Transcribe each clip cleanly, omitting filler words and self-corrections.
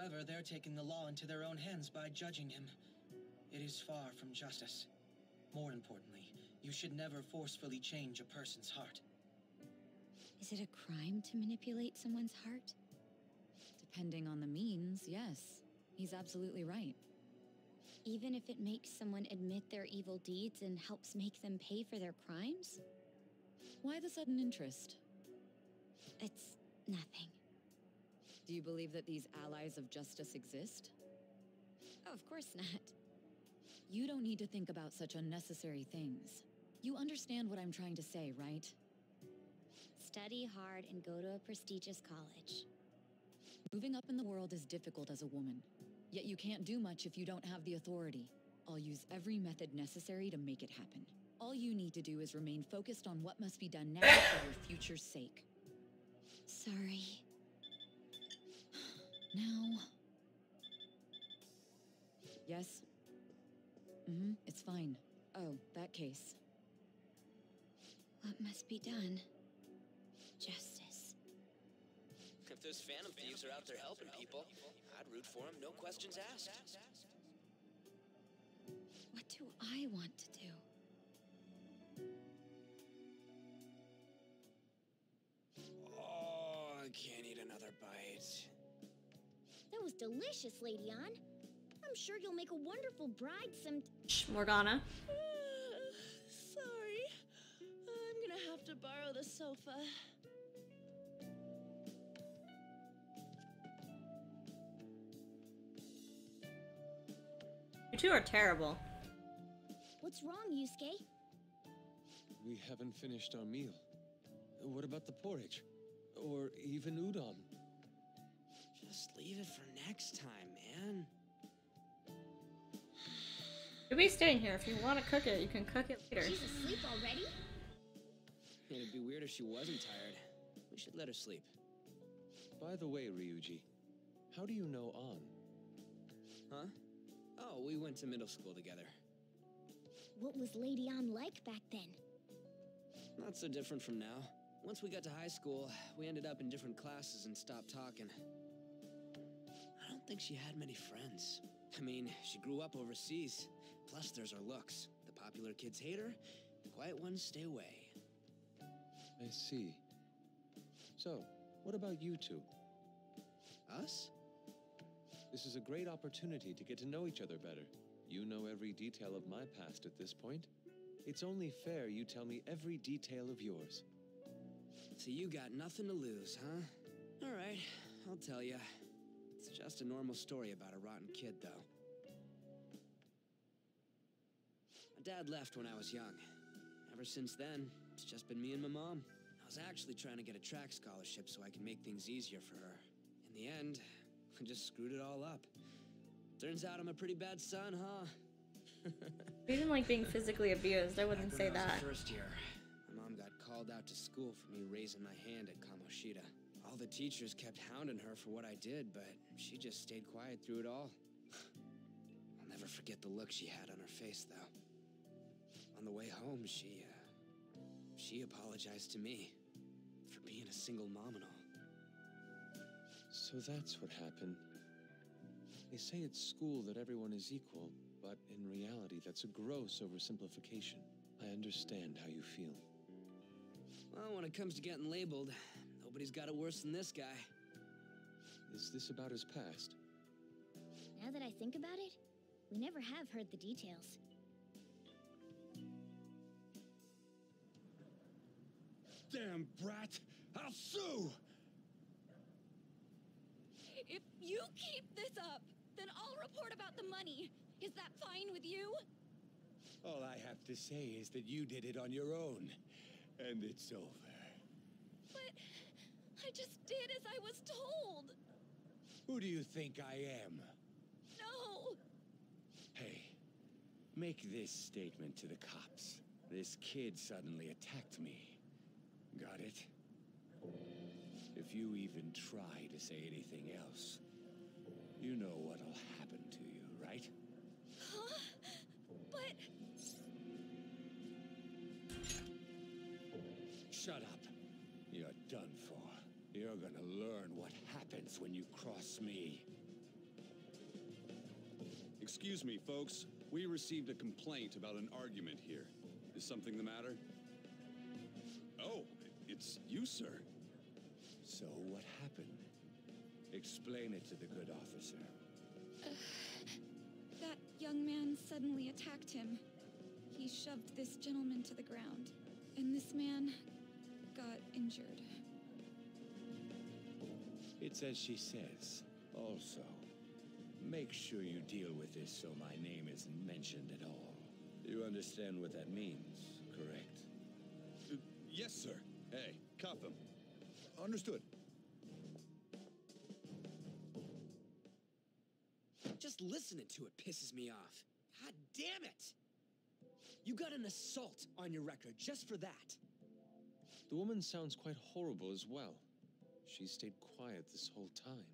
However, they're taking the law into their own hands by judging him. It is far from justice. More importantly, you should never forcefully change a person's heart. Is it a crime to manipulate someone's heart? Depending on the means, yes. He's absolutely right. Even if it makes someone admit their evil deeds and helps make them pay for their crimes? Why the sudden interest? It's nothing. Do you believe that these allies of justice exist? Oh, of course not. You don't need to think about such unnecessary things. You understand what I'm trying to say, right? Study hard and go to a prestigious college. Moving up in the world is difficult as a woman. Yet you can't do much if you don't have the authority. I'll use every method necessary to make it happen. All you need to do is remain focused on what must be done now for your future's sake. Sorry. Now... Yes? It's fine. Oh, that case. What must be done? Justice. If those phantom thieves are out there helping people, I'd root for them, no questions asked. What do I want to do? Oh, I can't eat another bite. That was delicious, Lady Ann. I'm sure you'll make a wonderful bride some... Shh, Morgana. Sorry. I'm gonna have to borrow the sofa. You two are terrible. What's wrong, Yusuke? We haven't finished our meal. What about the porridge? Or even udon? Just leave it for next time, man. You'll be staying here. If you want to cook it, you can cook it later. She's asleep already? It'd be weird if she wasn't tired. We should let her sleep. By the way, Ryuji, how do you know An? Huh? Oh, we went to middle school together. What was Lady Ann like back then? Not so different from now. Once we got to high school, we ended up in different classes and stopped talking. I don't think she had many friends. I mean, she grew up overseas. Plus, there's her looks. The popular kids hate her, the quiet ones stay away. I see. So, what about you two? Us? This is a great opportunity to get to know each other better. You know every detail of my past at this point. It's only fair you tell me every detail of yours. So you got nothing to lose, huh? All right, I'll tell you. It's just a normal story about a rotten kid, though. My dad left when I was young. Ever since then, it's just been me and my mom. I was actually trying to get a track scholarship so I can make things easier for her. In the end, I just screwed it all up. Turns out I'm a pretty bad son, huh? You didn't like being physically abused. I wouldn't say that. First year, my mom got called out to school for me raising my hand at Kamoshida. All the teachers kept hounding her for what I did, but she just stayed quiet through it all. I'll never forget the look she had on her face, though. On the way home, she apologized to me for being a single mom and all. So that's what happened. They say at school that everyone is equal, but in reality, that's a gross oversimplification. I understand how you feel. Well, when it comes to getting labeled, nobody's got it worse than this guy. Is this about his past? Now that I think about it, we never have heard the details. Damn brat! I'll sue! If you keep this up, then I'll report about the money. Is that fine with you? All I have to say is that you did it on your own, and it's over. But I just did as I was told. Who do you think I am? No. Hey, make this statement to the cops. This kid suddenly attacked me. Got it? If you even try to say anything else, you know what'll happen to you, right? Huh? But... Shut up. You're done for. You're gonna learn what happens when you cross me. Excuse me, folks. We received a complaint about an argument here. Is something the matter? Oh, it's you, sir. So what happened? Explain it to the good officer. That young man suddenly attacked him. He shoved this gentleman to the ground, and this man got injured. It's as she says. Also, make sure you deal with this so my name isn't mentioned at all. You understand what that means, correct? Yes, sir. Hey, cuff him. Understood. Just listening to it pisses me off. God damn it! You got an assault on your record just for that. The woman sounds quite horrible as well. She stayed quiet this whole time.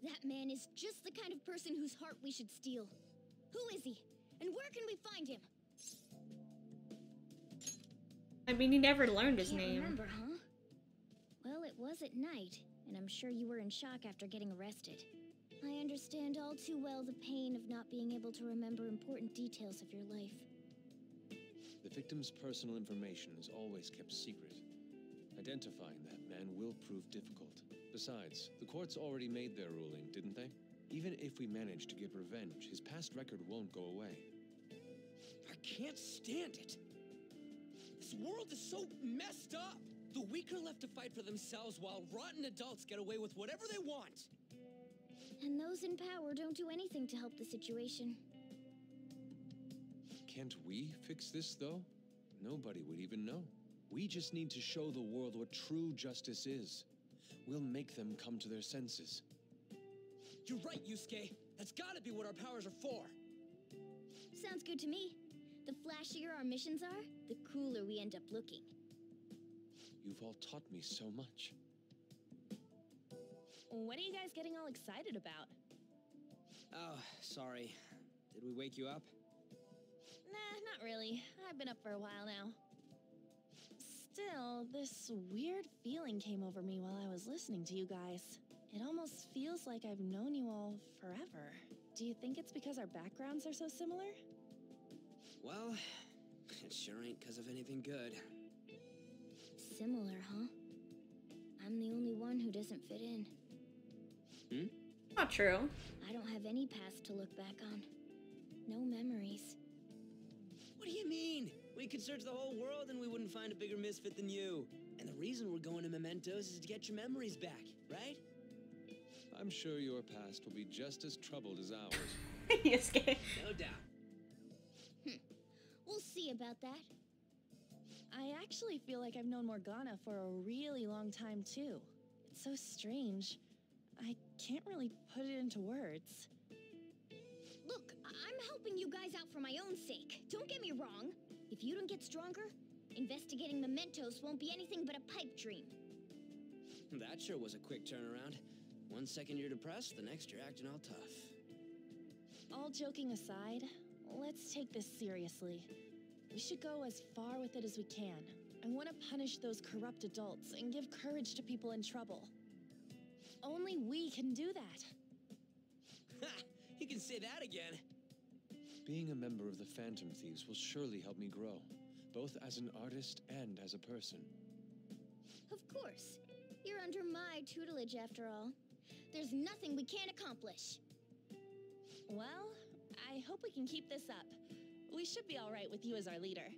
That man is just the kind of person whose heart we should steal. Who is he? And where can we find him? I mean, he never learned his Can't name. remember, huh? Well, it was at night, and I'm sure you were in shock after getting arrested. I understand all too well the pain of not being able to remember important details of your life. The victim's personal information is always kept secret. Identifying that man will prove difficult. Besides, the courts already made their ruling, didn't they? Even if we manage to get revenge, his past record won't go away. I can't stand it. This world is so messed up. The weak are left to fight for themselves while rotten adults get away with whatever they want. And those in power don't do anything to help the situation. Can't we fix this, though? Nobody would even know. We just need to show the world what true justice is. We'll make them come to their senses. You're right, Yusuke. That's gotta be what our powers are for. Sounds good to me. The flashier our missions are, the cooler we end up looking. You've all taught me so much. What are you guys getting all excited about? Oh, sorry. Did we wake you up? Nah, not really. I've been up for a while now. Still, this weird feeling came over me while I was listening to you guys. It almost feels like I've known you all forever. Do you think it's because our backgrounds are so similar? Well, it sure ain't because of anything good. Similar, huh? I'm the only one who doesn't fit in. Not true. I don't have any past to look back on. No memories. What do you mean? We could search the whole world and we wouldn't find a bigger misfit than you. And the reason we're going to Mementos is to get your memories back, right? I'm sure your past will be just as troubled as ours. Yusuke. No doubt. We'll see about that. I actually feel like I've known Morgana for a really long time, too. It's so strange. I can't really put it into words. Look, I'm helping you guys out for my own sake. Don't get me wrong. If you don't get stronger, investigating Mementos won't be anything but a pipe dream. That sure was a quick turnaround. 1 second you're depressed, the next you're acting all tough. All joking aside, let's take this seriously. We should go as far with it as we can. I want to punish those corrupt adults and give courage to people in trouble. Only we can do that. Ha! You can say that again. Being a member of the Phantom Thieves will surely help me grow, both as an artist and as a person. Of course. You're under my tutelage after all. There's nothing we can't accomplish. Well, I hope we can keep this up. We should be all right with you as our leader.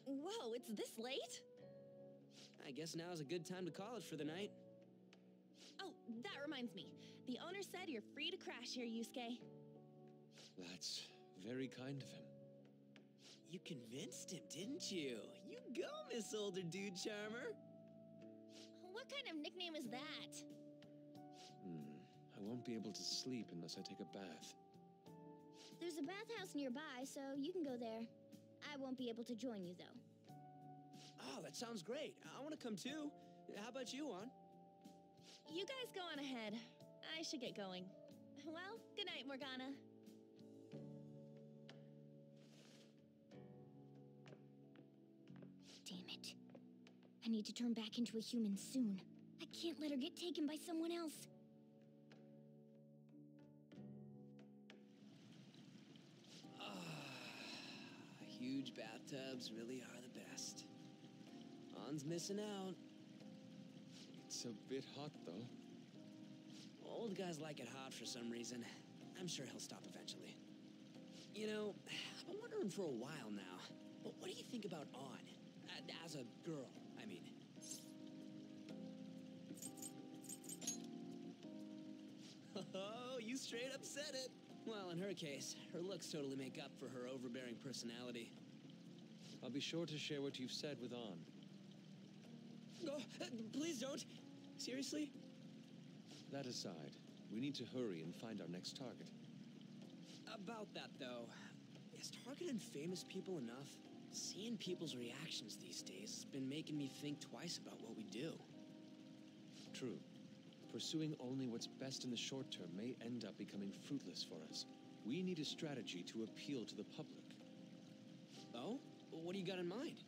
Whoa, it's this late? I guess now's a good time to call it for the night. Oh, that reminds me. The owner said you're free to crash here, Yusuke. That's very kind of him. You convinced him, didn't you? You go, Miss Older Dude Charmer. What kind of nickname is that? I won't be able to sleep unless I take a bath. There's a bathhouse nearby, so you can go there. I won't be able to join you, though. Oh, that sounds great. I want to come too. How about you, Juan? You guys go on ahead. I should get going. Well, good night, Morgana. Damn it. I need to turn back into a human soon. I can't let her get taken by someone else. Huge bathtubs really are the best. On's missing out. It's a bit hot, though. Old guys like it hot for some reason. I'm sure he'll stop eventually. You know, I've been wondering for a while now. But what do you think about On? As a girl, I mean. Oh, you straight up said it. Well, in her case, her looks totally make up for her overbearing personality. I'll be sure to share what you've said with On. Oh, please don't. Seriously? That aside, we need to hurry and find our next target. About that, though, is targeting famous people enough? Seeing people's reactions these days has been making me think twice about what we do. True. Pursuing only what's best in the short term may end up becoming fruitless for us. We need a strategy to appeal to the public. Oh? What do you got in mind?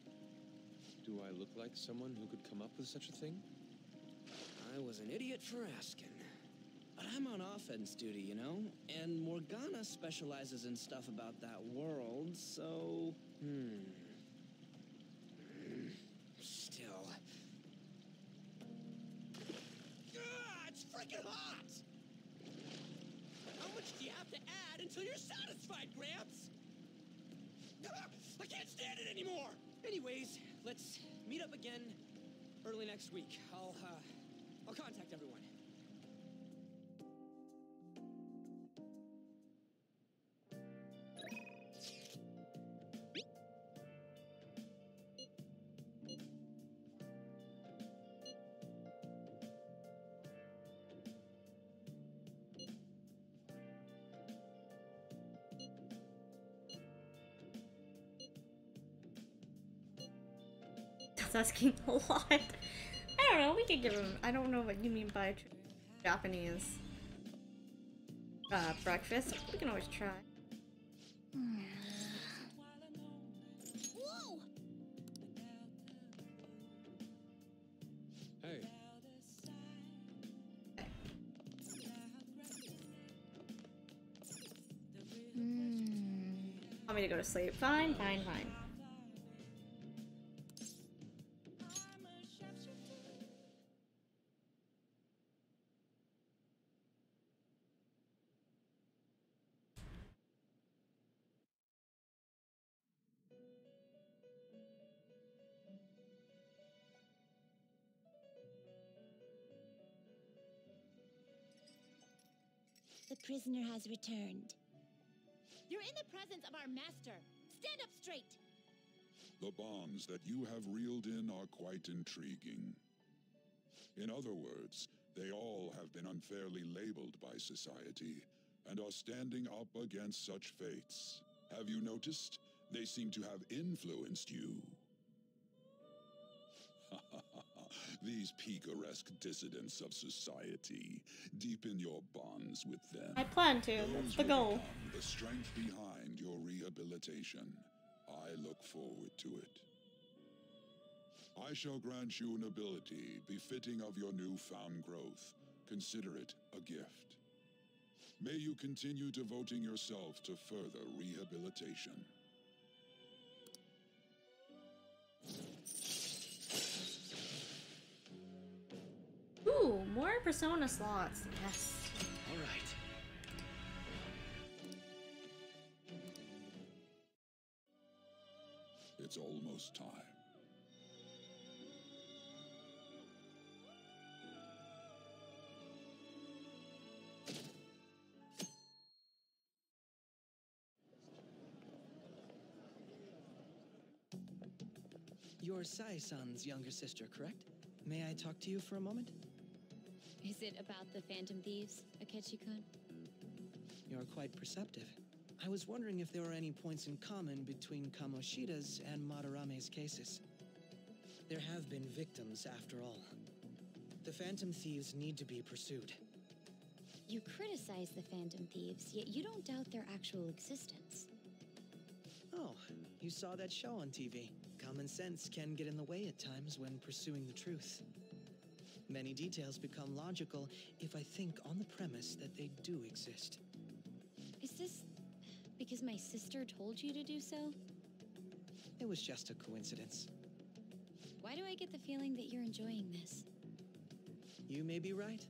Do I look like someone who could come up with such a thing? I was an idiot for asking. But I'm on offense duty, you know? And Morgana specializes in stuff about that world, so... Still... It's freaking hot! How much do you have to add until you're satisfied, Gramps? I can't stand it anymore! Anyways, let's meet up again early next week. I'll contact everyone. That's asking a lot. I don't know, we could give him, I don't know what you mean by Japanese breakfast. We can always try. Whoa! Hey. Want me to go to sleep? Fine, fine, fine. The prisoner has returned. You're in the presence of our master. Stand up straight. The bonds that you have reeled in are quite intriguing. In other words, they all have been unfairly labeled by society and are standing up against such fates. Have you noticed? They seem to have influenced you. These picaresque dissidents of society. Deepen your bonds with them. I plan to. That's the goal. Become the strength behind your rehabilitation. I look forward to it. I shall grant you an ability befitting of your newfound growth. Consider it a gift. May you continue devoting yourself to further rehabilitation. Ooh, more persona slots. Yes. All right. It's almost time. You're Sai-san's younger sister, correct? May I talk to you for a moment? Is it about the Phantom Thieves, Akechi-kun? You're quite perceptive. I was wondering if there were any points in common between Kamoshida's and Madarame's cases. There have been victims, after all. The Phantom Thieves need to be pursued. You criticize the Phantom Thieves, yet you don't doubt their actual existence. Oh, you saw that show on TV. Common sense can get in the way at times when pursuing the truth. Many details become logical if I think on the premise that they do exist. Is this because my sister told you to do so? It was just a coincidence. Why do I get the feeling that you're enjoying this? You may be right.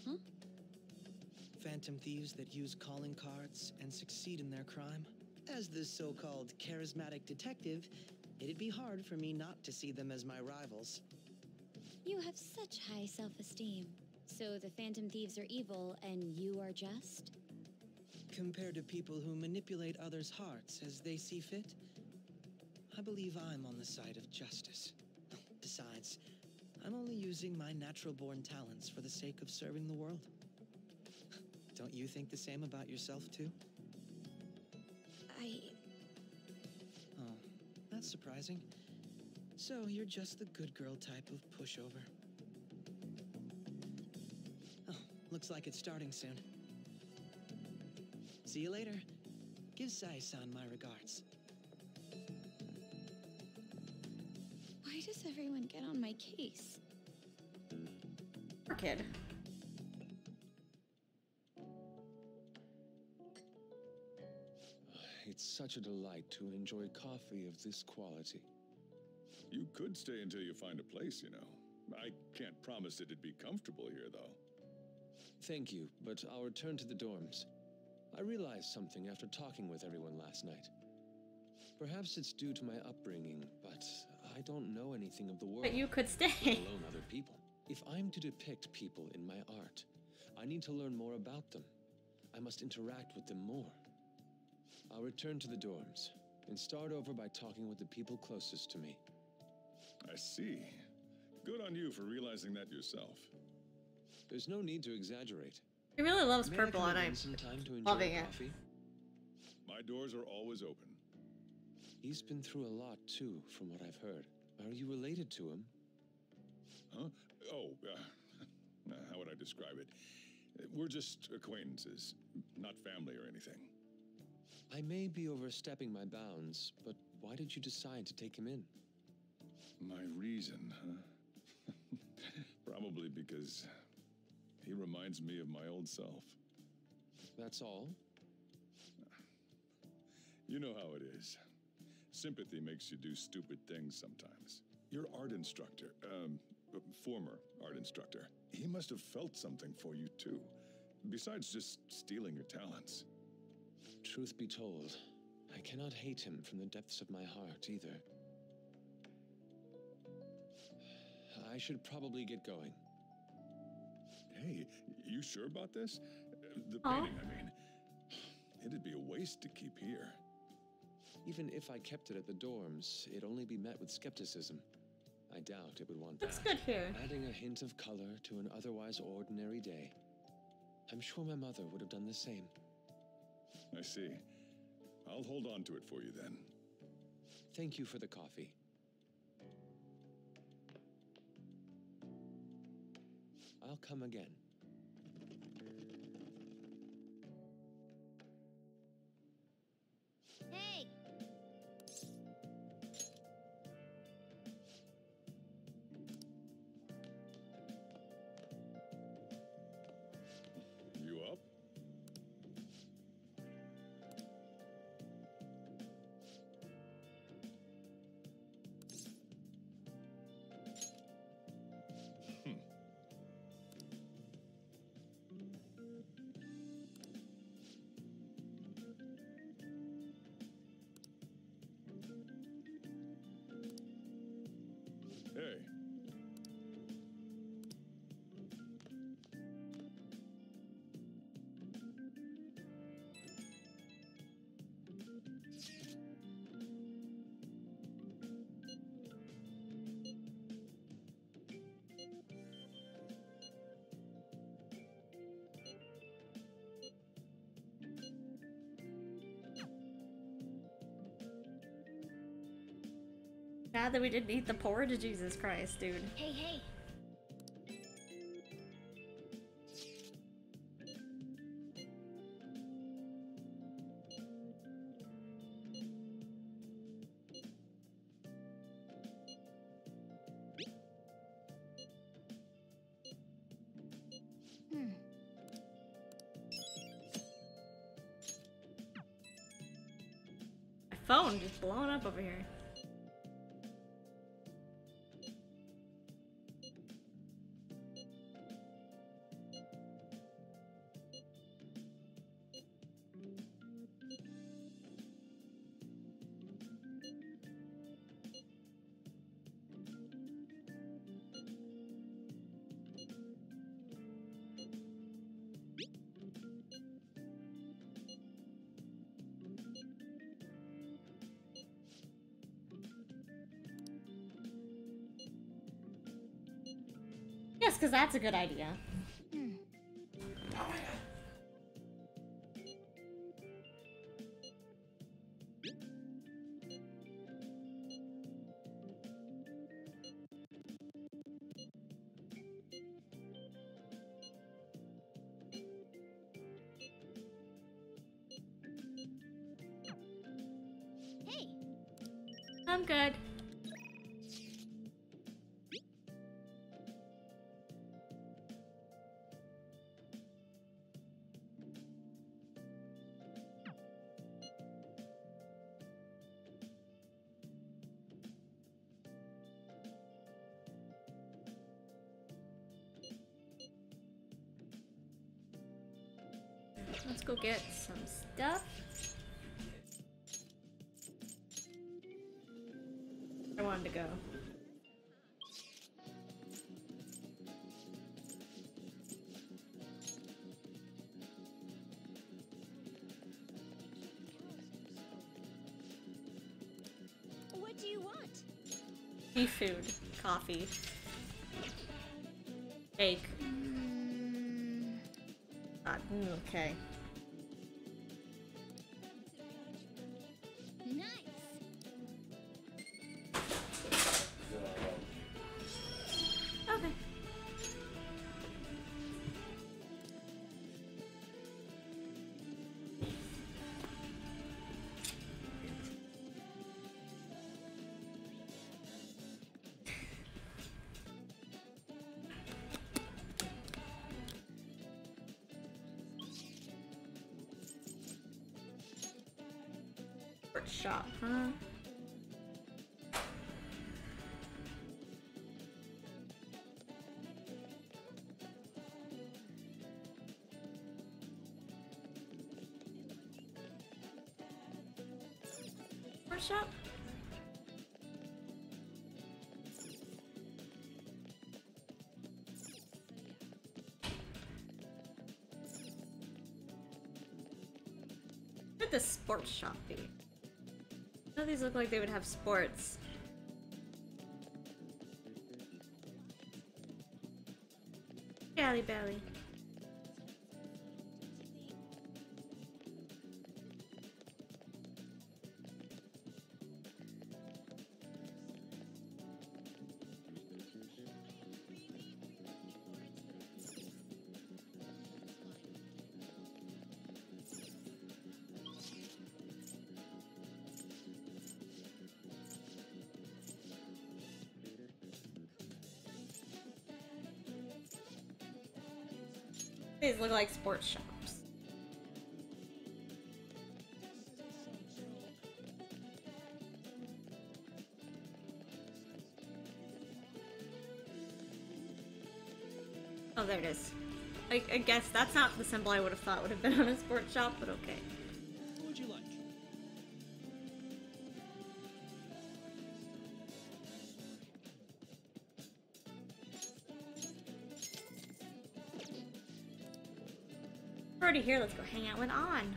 Huh? Phantom thieves that use calling cards and succeed in their crime. As the so-called charismatic detective, it'd be hard for me not to see them as my rivals. You have such high self-esteem. So the Phantom Thieves are evil and you are just? Compared to people who manipulate others' hearts as they see fit, I believe I'm on the side of justice. Besides, I'm only using my natural-born talents for the sake of serving the world. Don't you think the same about yourself, too? Oh, that's surprising. So you're just the good girl type of pushover. Oh, looks like it's starting soon. See you later. Give Sai-san my regards. Why does everyone get on my case? Poor kid. It's such a delight to enjoy coffee of this quality. You could stay until you find a place, you know. I can't promise it'd be comfortable here, though. Thank you, but I'll return to the dorms. I realized something after talking with everyone last night. Perhaps it's due to my upbringing, but I don't know anything of the world. But you could stay. Let alone other people. If I'm to depict people in my art, I need to learn more about them. I must interact with them more. I'll return to the dorms and start over by talking with the people closest to me. I see. Good on you for realizing that yourself. There's no need to exaggerate. He really loves May purple, I and come in I'm some time to enjoy loving it. coffee? My doors are always open. He's been through a lot, too, from what I've heard. Are you related to him? Huh? Oh, how would I describe it? We're just acquaintances, not family or anything. I may be overstepping my bounds, but why did you decide to take him in? My reason, huh? Probably because he reminds me of my old self. That's all? You know how it is. Sympathy makes you do stupid things sometimes. Your art instructor, former art instructor, he must have felt something for you too, besides just stealing your talents. Truth be told, I cannot hate him from the depths of my heart either. I should probably get going. Hey, you sure about this? The Aw. painting, I mean. It'd be a waste to keep here. Even if I kept it at the dorms, it'd only be met with skepticism. I doubt it would want Looks that. good here. Adding a hint of color to an otherwise ordinary day. I'm sure my mother would have done the same. I see. I'll hold on to it for you then. Thank you for the coffee. I'll come again. Hey! You up? Hey. Glad that we didn't eat the porridge, Jesus Christ, dude. Hey, hey! My phone just blowing up over here. Yes, because that's a good idea. Hey, I'm good. Let's go get some stuff. I wanted to go. what do you want? Seafood, coffee, cake. Okay. Nice. Okay. Shop, huh? Shop? What would the sports shop be? None of these look like they would have sports. Galley belly. These look like sports shops. Oh, there it is. I guess that's not the symbol I would have thought would have been on a sports shop, but okay. What would you like? We're already here, let's go hang out with On.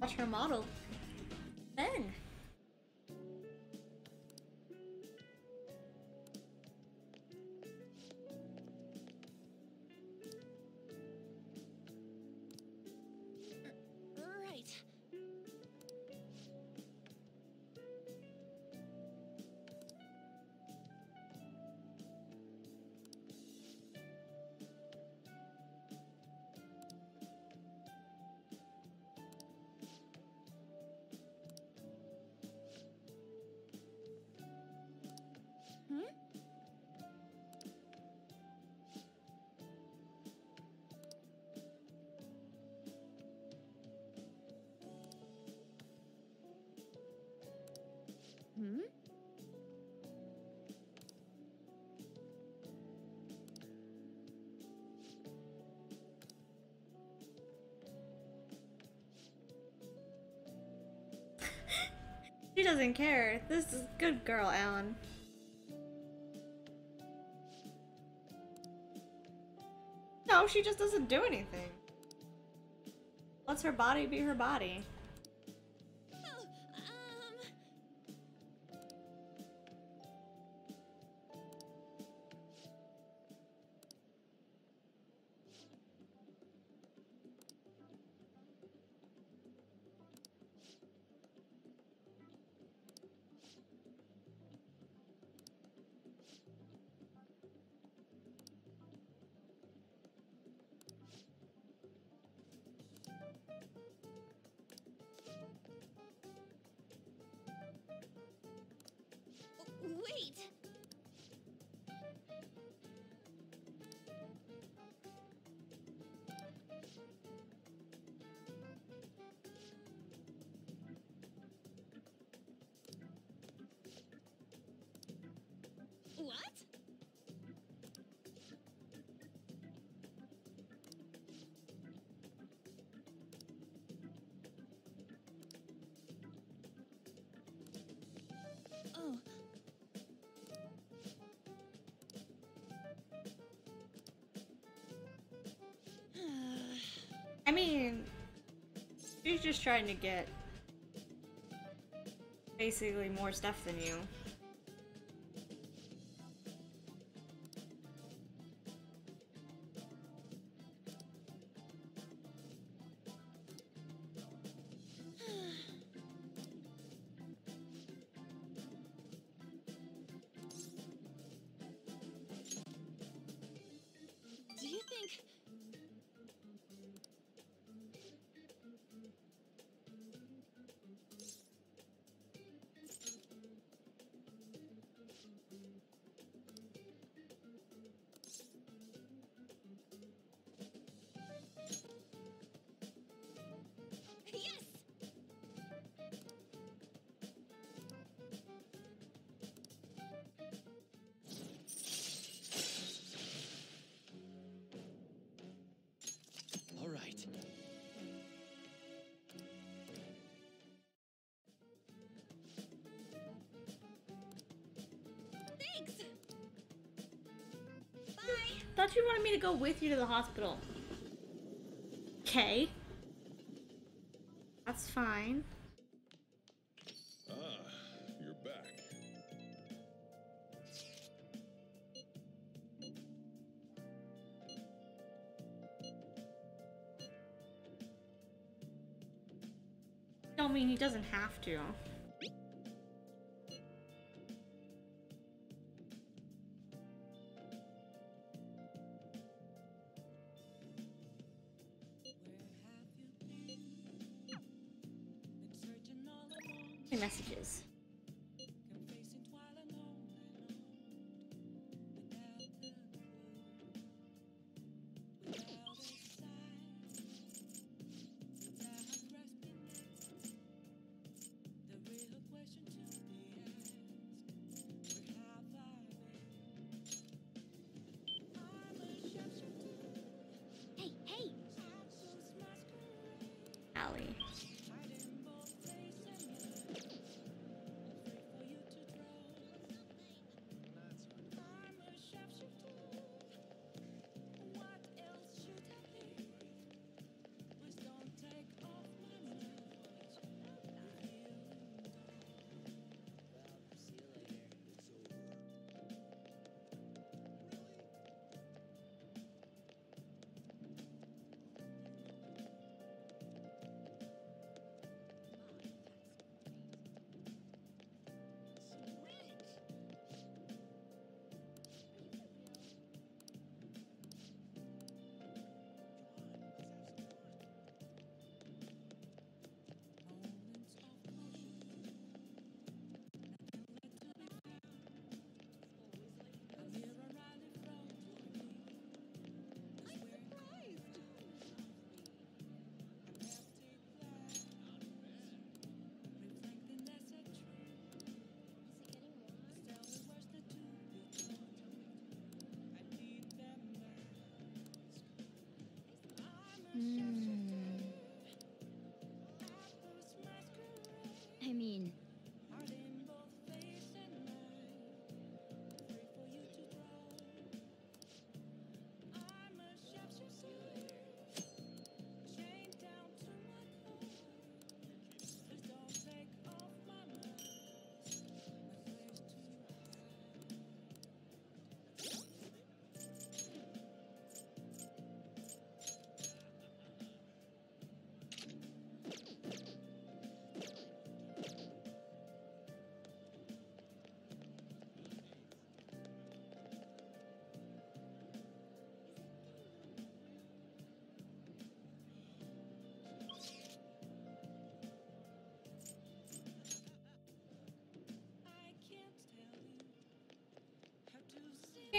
Watch her model. Then. Right. Hmm? Hmm? She doesn't care. This is good girl, Alan. No, she just doesn't do anything. Lets her body be her body. Oh, wait. What? Oh. I mean, she's just trying to get basically more stuff than you. Do you think... Yes! All right. Thanks! Bye! Thought you wanted me to go with you to the hospital. Okay. That's fine. Ah, you're back. Don't mean he doesn't have to. Messages. Hey, hey! Allie.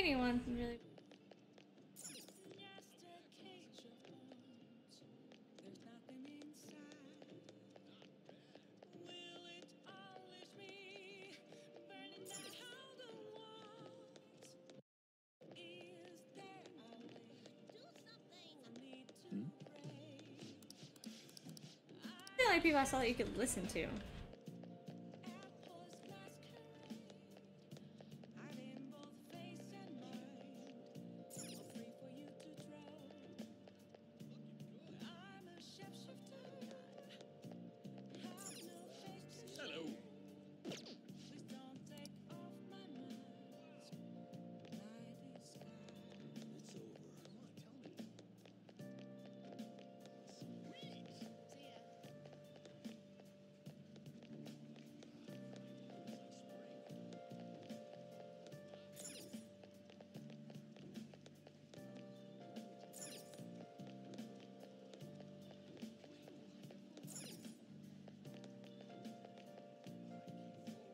Anyone can really. The only people I saw that you could listen to.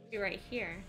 Be right here.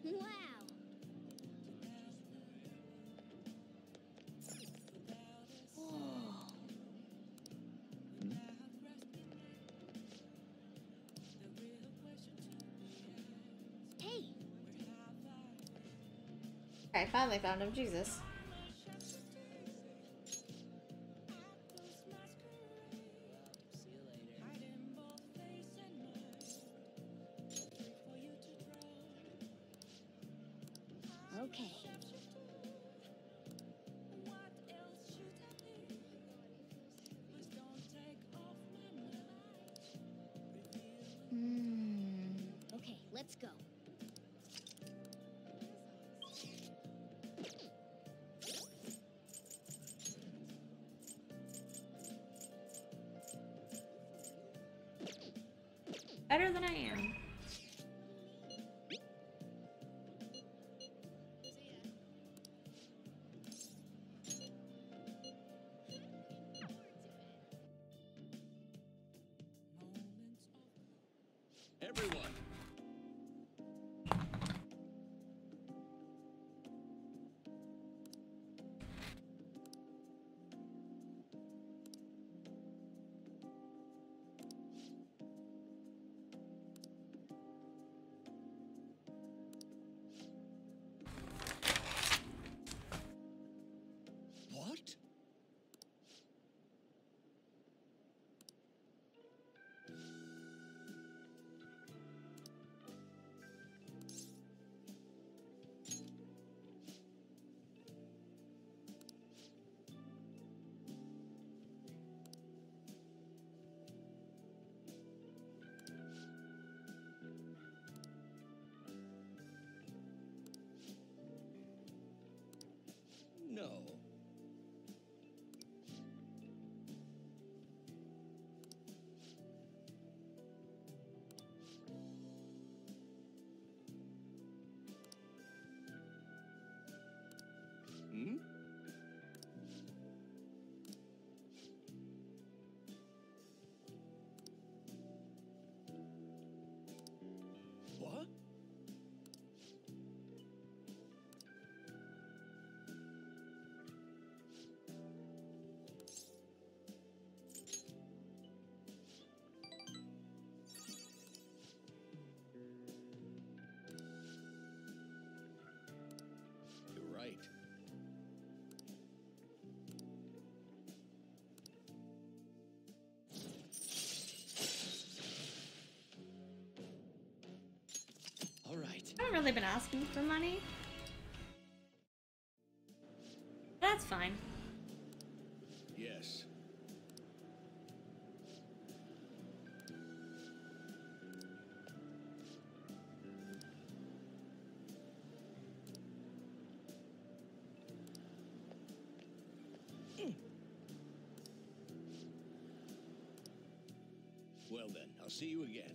Wow. Hey. I finally found him, Jesus. Okay. Okay, let's go. Better than I am. Everyone. What? No. Hmm? What? You're right. All right. I haven't really been asking for money. That's fine. Yes. Well then, I'll see you again.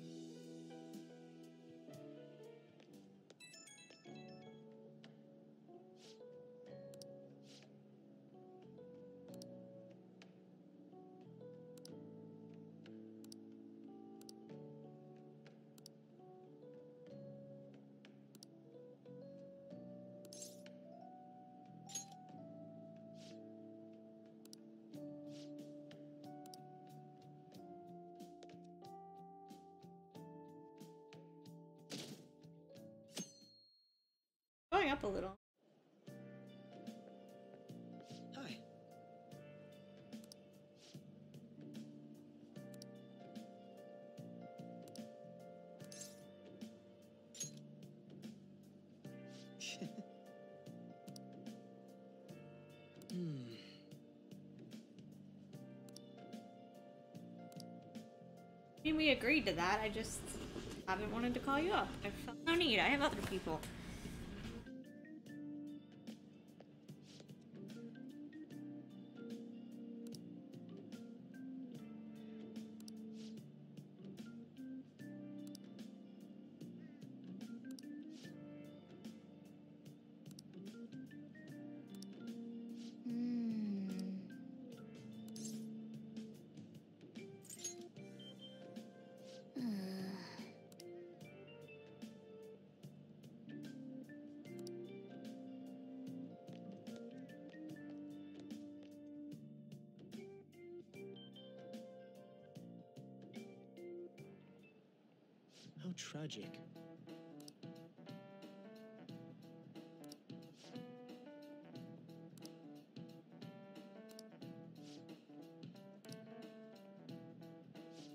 Going up a little. Hi. I mean, we agreed to that. I just haven't wanted to call you up. I felt no need. I have other people. How tragic.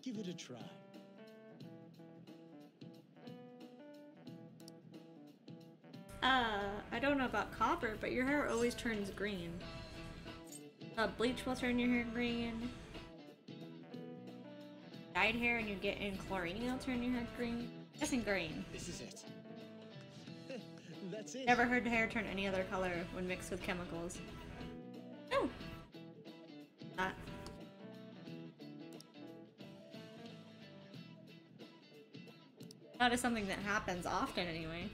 Give it a try. I don't know about copper, but your hair always turns green. Bleach will turn your hair green. Dyed hair and you get in chlorine, it'll turn your hair green. I'm guessing green. This is it. That's it. Never heard hair turn any other color when mixed with chemicals. Oh! Not. That is something that happens often anyway.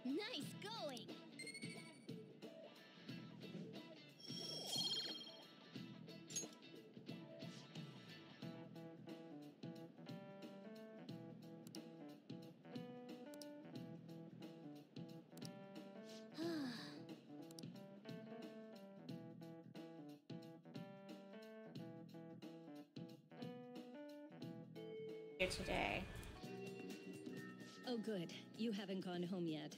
Nice going. Here today. Oh, good. You haven't gone home yet.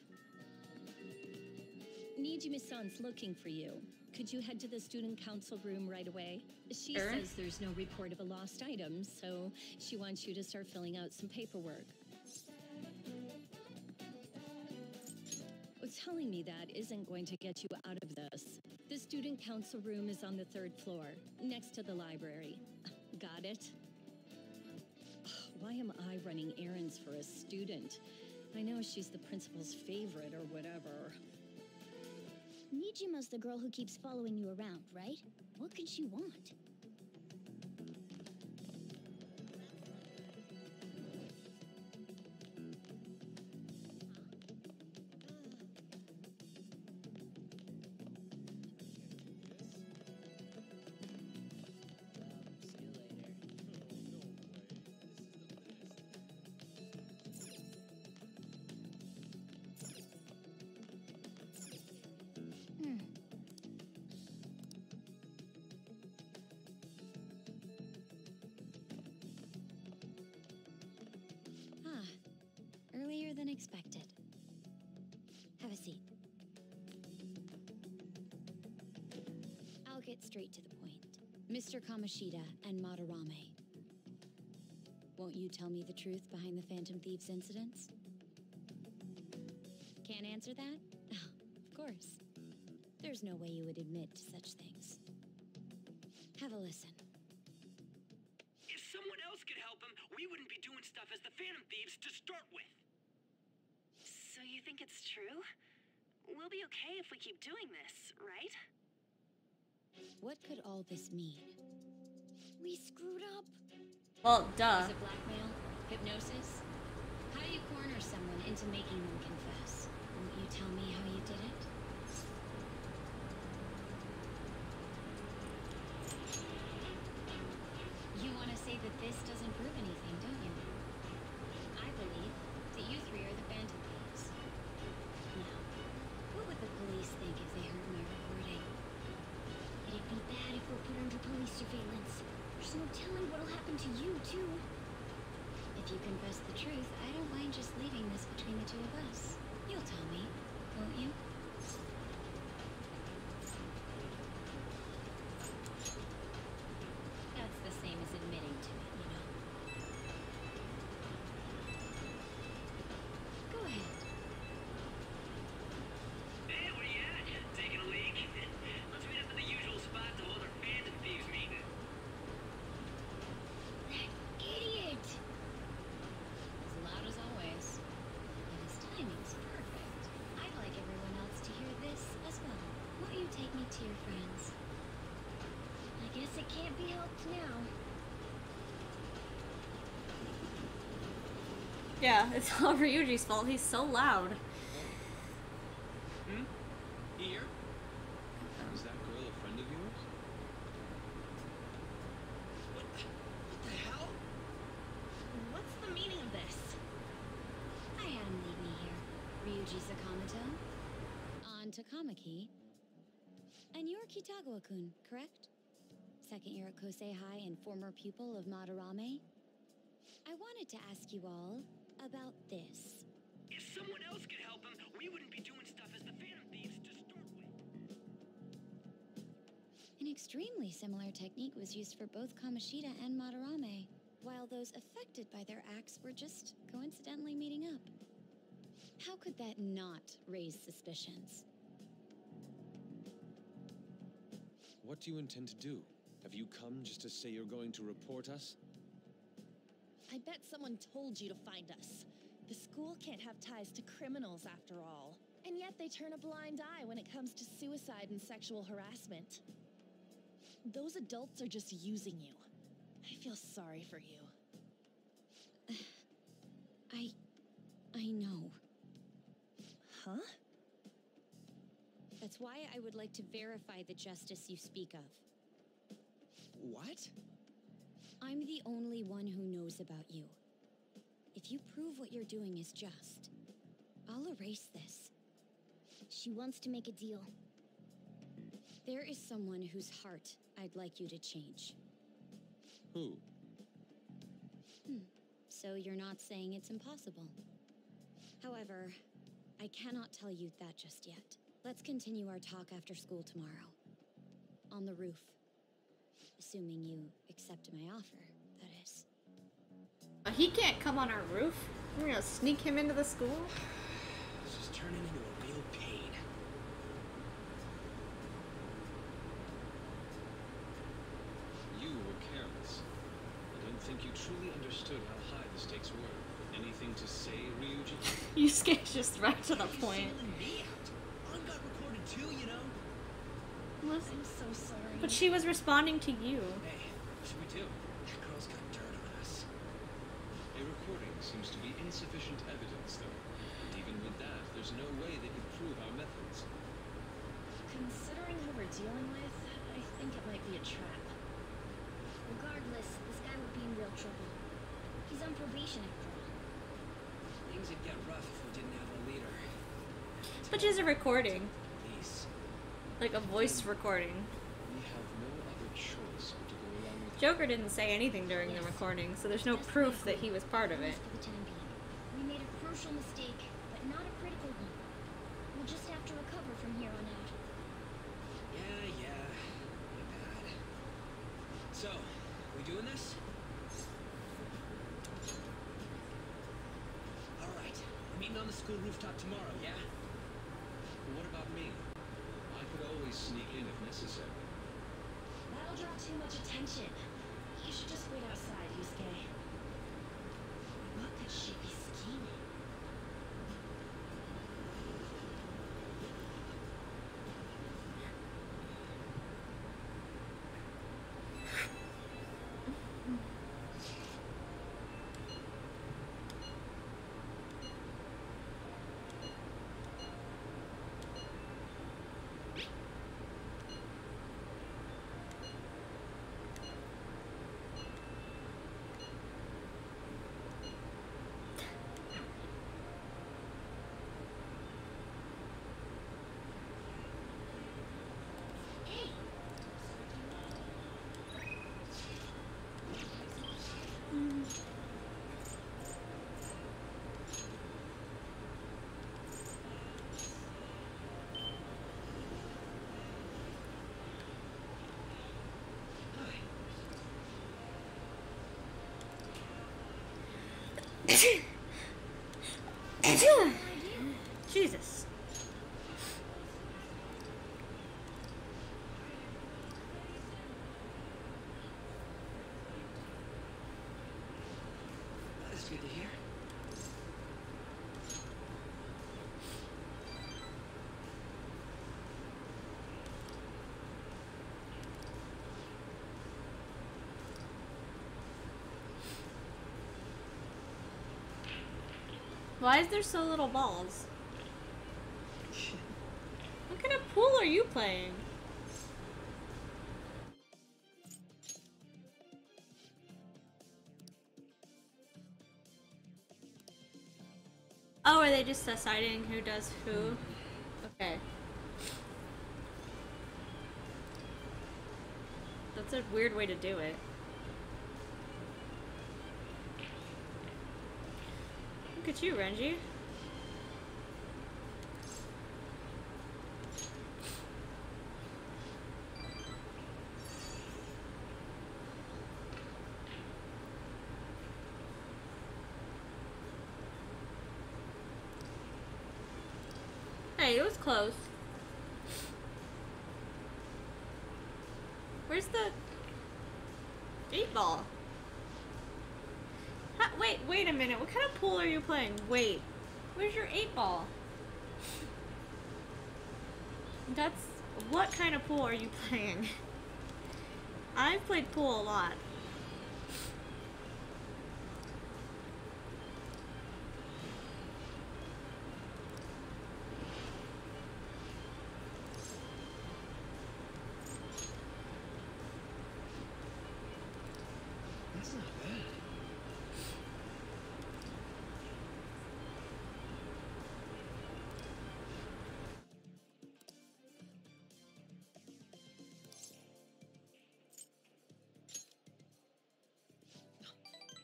Nijimi-san's looking for you. Could you head to the student council room right away? She Sure. says there's no report of a lost item, so she wants you to start filling out some paperwork. Well, telling me that isn't going to get you out of this. The student council room is on the 3rd floor, next to the library. Got it? Why am I running errands for a student? I know she's the principal's favorite or whatever. Nijima's the girl who keeps following you around, right? What could she want? Earlier than expected. Have a seat. I'll get straight to the point. Mr. Kamoshida and Madarame. Won't you tell me the truth behind the Phantom Thieves incidents? Can't answer that? Oh, of course. There's no way you would admit to such things. Have a listen. If someone else could help him, we wouldn't be doing stuff as the Phantom Thieves to start with. So you think it's true? We'll be okay if we keep doing this, right? What could all this mean? We screwed up. Well, duh. Is it blackmail? Hypnosis? How do you corner someone into making them confess? Won't you tell me how you did it? You want to say that this doesn't prove anything, don't you? I believe that you three are the Phantom Thieves. Now, what would the police think if they heard my recording? It'd be bad if we're put under police surveillance. There's no telling what'll happen to you, too. If you confess the truth, I don't mind just leaving this between the two of us. You'll tell me, won't you? That's the same as admitting to it, you know. Go ahead. Hey, where you at? Taking a leak? Let's meet up at the usual spot to hold our Phantom Thieves meeting. That idiot! As loud as always. And his timing's perfect. I'd like everyone else to hear this as well. Won't you take me to your friends? I guess it can't be helped now. Yeah, it's all Ryuji's fault. He's so loud. Hmm? Here? Is that girl a friend of yours? What the hell? What's the meaning of this? I had him lead me here. Ryuji Sakamoto. On Takamaki. And you're Kitagawa-kun, correct? Second year at Kosei High and former pupil of Madarame. I wanted to ask you all about this. If someone else could help him, we wouldn't be doing stuff as the Phantom Thieves to start with. An extremely similar technique was used for both Kamoshida and Madarame, while those affected by their acts were just coincidentally meeting up. How could that not raise suspicions? What do you intend to do? Have you come just to say you're going to report us? I bet someone told you to find us. The school can't have ties to criminals after all. And yet they turn a blind eye when it comes to suicide and sexual harassment. Those adults are just using you. I feel sorry for you. I know. Huh? That's why I would like to verify the justice you speak of. What? I'm the only one who knows about you. If you prove what you're doing is just, I'll erase this. She wants to make a deal. There is someone whose heart I'd like you to change. Who? So you're not saying it's impossible. However, I cannot tell you that just yet. Let's continue our talk after school tomorrow. On the roof. Assuming you accept my offer, that is. He can't come on our roof. We're gonna sneak him into the school? This is turning into a real pain. You were careless. I don't think you truly understood how high the stakes were. Anything to say, Ryuji? You skate just right to the point. Singling me out. On got recorded too, you know? I'm so sorry. But she was responding to you. Hey, what should we do? That girl's got dirt on us. A recording seems to be insufficient evidence, though. And even with that, there's no way they could prove our methods. Considering who we're dealing with, I think it might be a trap. Regardless, this guy would be in real trouble. He's on probation after all. Things would get rough if we didn't have a leader. Which is a recording. Peace. Like a voice recording. We have no other choice but to go along with Joker didn't say anything during the recording, so there's no proof that he was part of it. For the time being. We made a crucial mistake, but not a critical one. We'll just have to recover from here on out. Yeah, my bad. So, we doing this? Alright, we're meeting on the school rooftop tomorrow, yeah? What about me? I could always sneak in if necessary. That'll draw too much attention. You should just wait outside, Yusuke. What could she be scheming? Jesus. That's good to hear. Why is there so little balls? What kind of pool are you playing? Oh, are they just deciding who does who? Okay. That's a weird way to do it. Look at you, Renji. Hey, it was close. Where's the 8-ball? Wait a minute. What kind of pool are you playing? Wait. Where's your 8-ball? That's... What kind of pool are you playing? I've played pool a lot. That's not bad.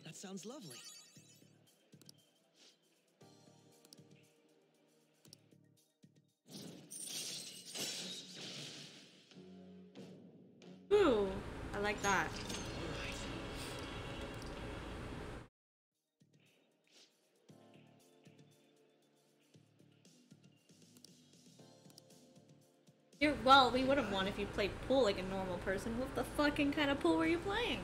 That sounds lovely. Ooh, I like that. Well, we would have won if you played pool like a normal person. What the fucking kind of pool were you playing?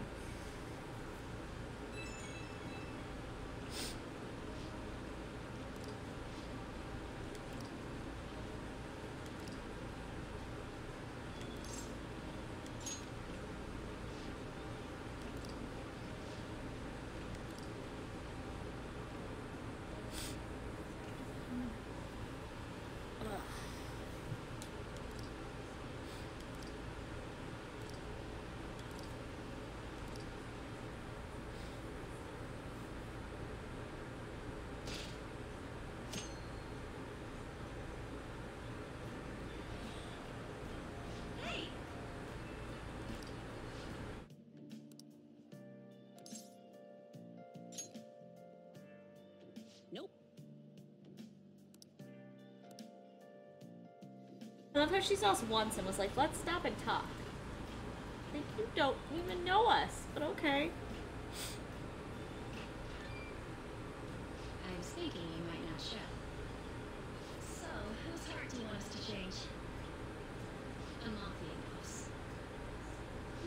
Nope. I love how she saw us once and was like, let's stop and talk. Like, you don't even know us, but okay. I was thinking you might not show. So, whose heart do you want us to change? A mafia boss.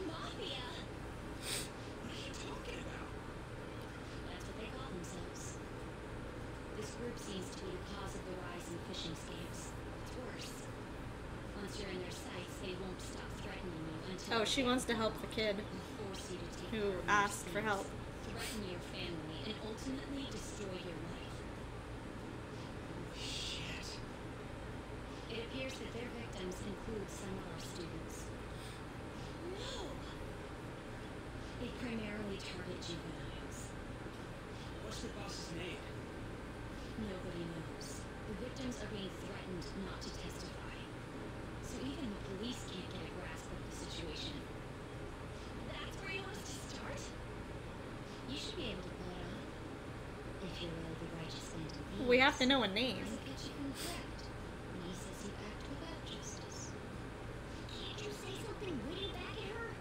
Mafia! What are you talking about? That's what they call themselves. This group seems to be the cause of the rise in phishing scams. It's worse. Once you're in their sights, they won't stop threatening you until... Oh, she wants to help the kid force you to take who part in asked for their help. schemes, threaten your family, and ultimately destroy your life. Shit. It appears that their victims include some of our students. No! They primarily target juveniles. What's the boss's name? Nobody knows. The victims are being threatened not to testify. So even the police can't get a grasp of the situation. That's where you want us to start? You should be able to pull it off. If you're the righteous man to be. We have to know a name. Doesn't get you incorrect. He says you act without justice. Can't you say something witty back at her?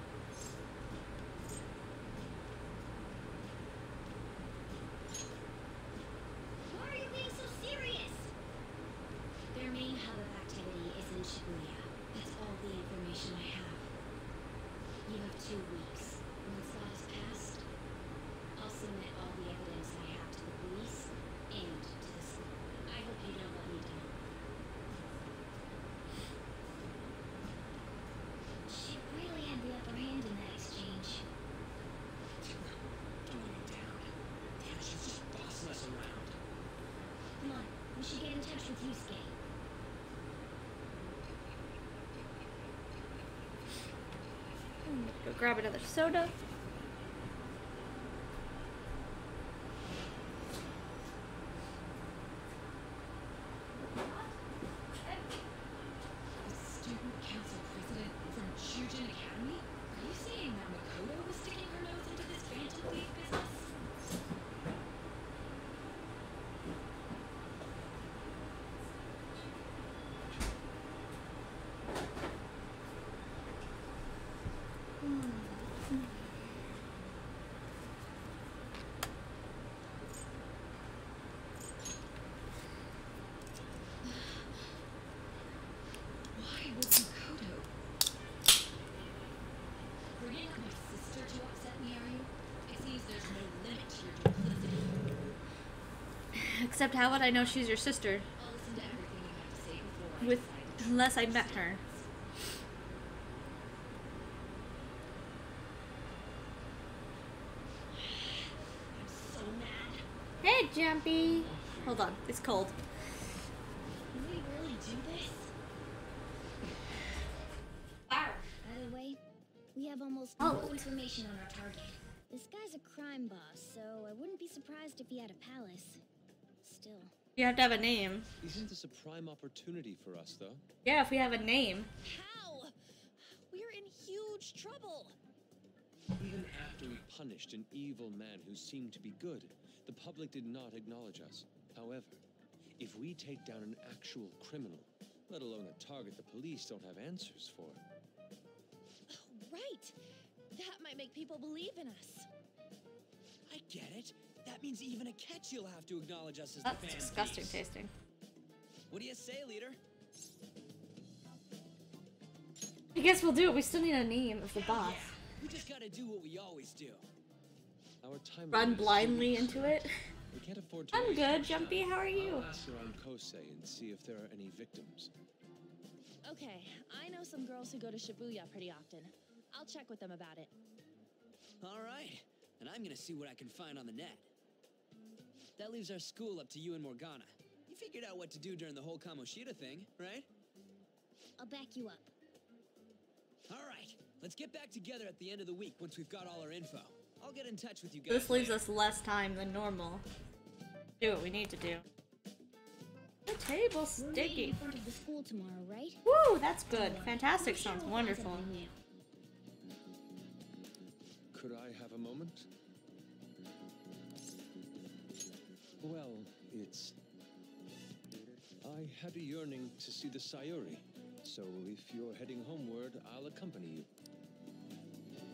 grab another soda. Student council president from Shujin Academy? Are you saying that Makoto was sticking her nose into this phantom thief business? Why would Makoto bringing up my sister to upset me, are you? It seems there's no limit to your duplicity. Except how would I know she's your sister? I'll listen to everything you have to say before I With decide to unless I met her. I'm so mad. Hey, Jumpy. Hold on, it's cold. Can we really do this? By the way, we have almost no information on our target. This guy's a crime boss, so I wouldn't be surprised if he had a palace. Still. You have to have a name. Isn't this a prime opportunity for us, though? Yeah, if we have a name. How? We're in huge trouble. Even after we punished an evil man who seemed to be good, the public did not acknowledge us. However, if we take down an actual criminal, let alone a target the police don't have answers for. Right. That might make people believe in us. I get it. That means even a Ketch'll have to acknowledge us as the That's fan disgusting thieves. tasting. What do you say, leader? I guess we'll do it. We still need a name of the boss. We just gotta do what we always do. Our time Run limit is blindly 2 weeks. into it. We can't afford to I'm waste good, much Jumpy. time. How are you? I'll ask around Kosei and see if there are any victims. Okay, I know some girls who go to Shibuya pretty often. I'll check with them about it. All right, and I'm gonna see what I can find on the net. That leaves our school up to you and Morgana. You figured out what to do during the whole Kamoshida thing, right? I'll back you up. All right, let's get back together at the end of the week once we've got all our info. I'll get in touch with you guys. This leaves later. us less time than normal. Do what we need to do. The table's We're meeting sticky. in front of the school tomorrow, right? Woo, that's good. Fantastic. Sounds wonderful. Could I have a moment? Well, I had a yearning to see the Sayuri, so if you're heading homeward, I'll accompany you.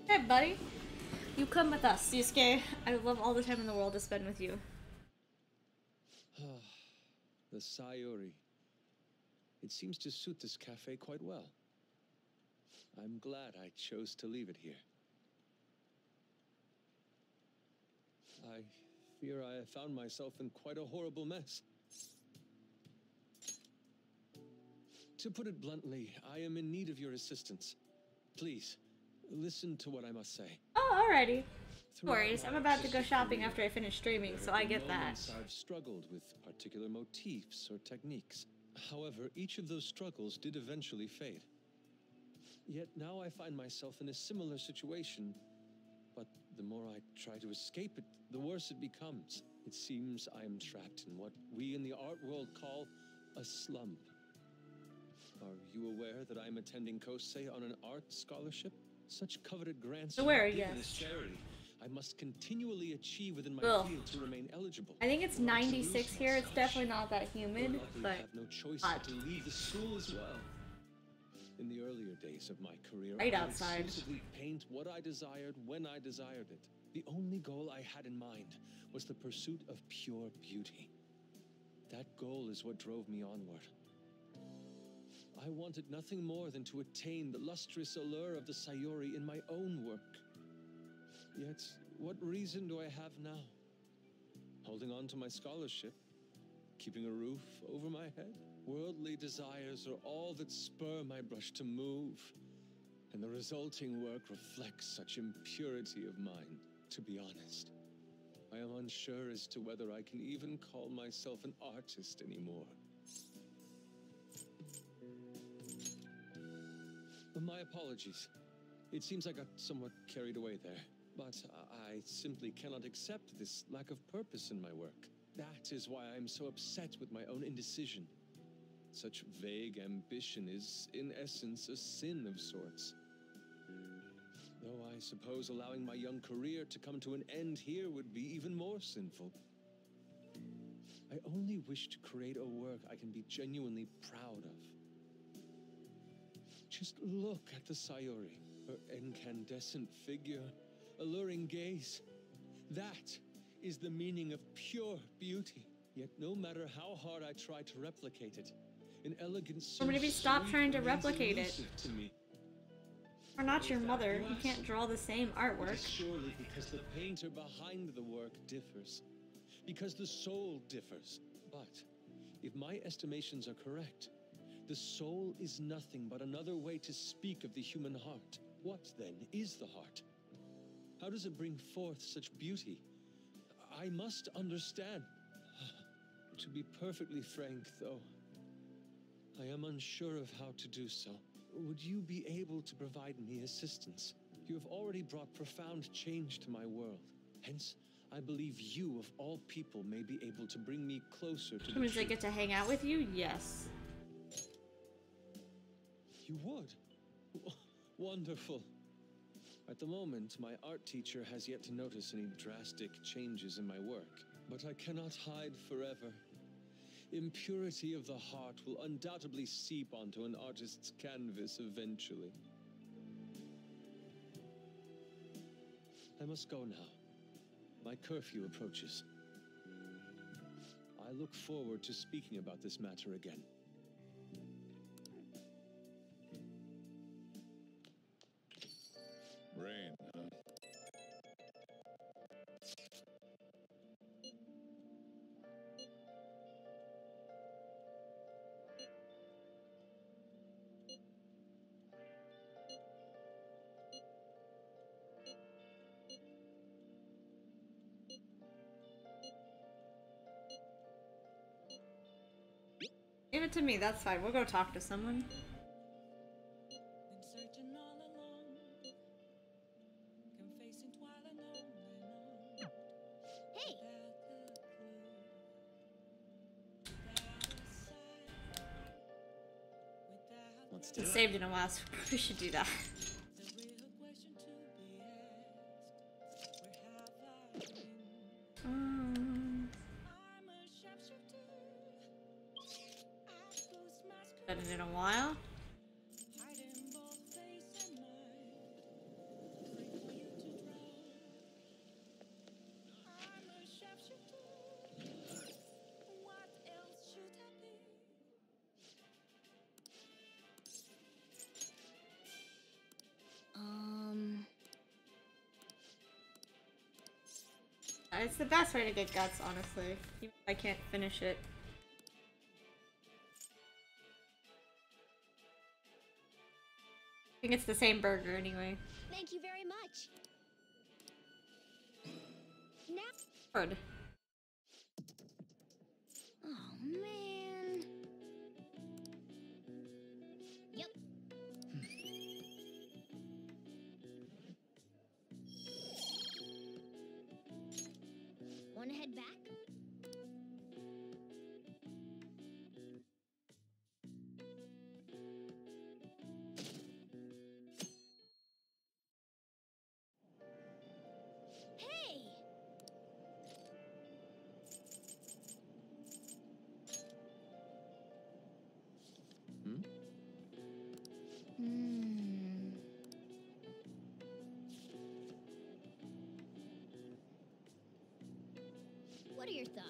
Hey, buddy. You come with us, Yusuke. I would love all the time in the world to spend with you. The Sayuri. It seems to suit this cafe quite well. I'm glad I chose to leave it here. I fear I have found myself in quite a horrible mess. To put it bluntly, I am in need of your assistance. Please, listen to what I must say. Oh, alrighty. No Throughout worries. my I'm about to go artistic shopping career, after I finish streaming, there so have I been get that. moments I've struggled with particular motifs or techniques. However, each of those struggles did eventually fade. Yet now I find myself in a similar situation, but the more I try to escape it, the worse it becomes. It seems I am trapped in what we in the art world call a slump. Are you aware that I am attending Kosei on an art scholarship? Such coveted grants are Aware, not given yes. as charity. I must continually achieve within my Ugh. field to remain eligible. I think it's or else I 96 lose here. my It's definitely scholarship. not that humid, Or likely but have no choice hot. but to leave the school as well. In the earlier days of my career, Right I would outside. exclusively paint what I desired when I desired it. The only goal I had in mind was the pursuit of pure beauty. That goal is what drove me onward. I wanted nothing more than to attain the lustrous allure of the Sayuri in my own work. Yet, what reason do I have now? Holding on to my scholarship? Keeping a roof over my head? Worldly desires are all that spur my brush to move, and the resulting work reflects such impurity of mind. To be honest, I am unsure as to whether I can even call myself an artist anymore. My apologies. It seems I got somewhat carried away there, but I simply cannot accept this lack of purpose in my work. That is why I am so upset with my own indecision. Such vague ambition is, in essence, a sin of sorts. Though I suppose allowing my young career to come to an end here would be even more sinful. I only wish to create a work I can be genuinely proud of. Just look at the Sayori, her incandescent figure, alluring gaze. That is the meaning of pure beauty. Yet no matter how hard I try to replicate it, an elegance so maybe stop sweet trying to remains replicate it. elusive to me. We're not your mother. You can't draw the same It artwork. is surely because the painter behind the work differs. Because the soul differs. But if my estimations are correct, the soul is nothing but another way to speak of the human heart. What, then, is the heart? How does it bring forth such beauty? I must understand. To be perfectly frank, though, I am unsure of how to do so. Would you be able to provide me assistance? You have already brought profound change to my world. Hence, I believe you, of all people, may be able to bring me closer to the Means I truth. get to hang out with you? Yes. You would? Wonderful. At the moment, my art teacher has yet to notice any drastic changes in my work. But I cannot hide forever. Impurity of the heart will undoubtedly seep onto an artist's canvas eventually. I must go now. My curfew approaches. I look forward to speaking about this matter again. Rain, huh? Give it to me, that's fine. We'll go talk to someone. Hey! Let's do It's it. saved in a while, so we should do that. Done it in a while. It's the best way to get guts, honestly. Even if I can't finish it. I think it's the same burger anyway. Thank you very much. Now. Good. Oh man. Yep. Wanna head back? Hey! What are your thoughts?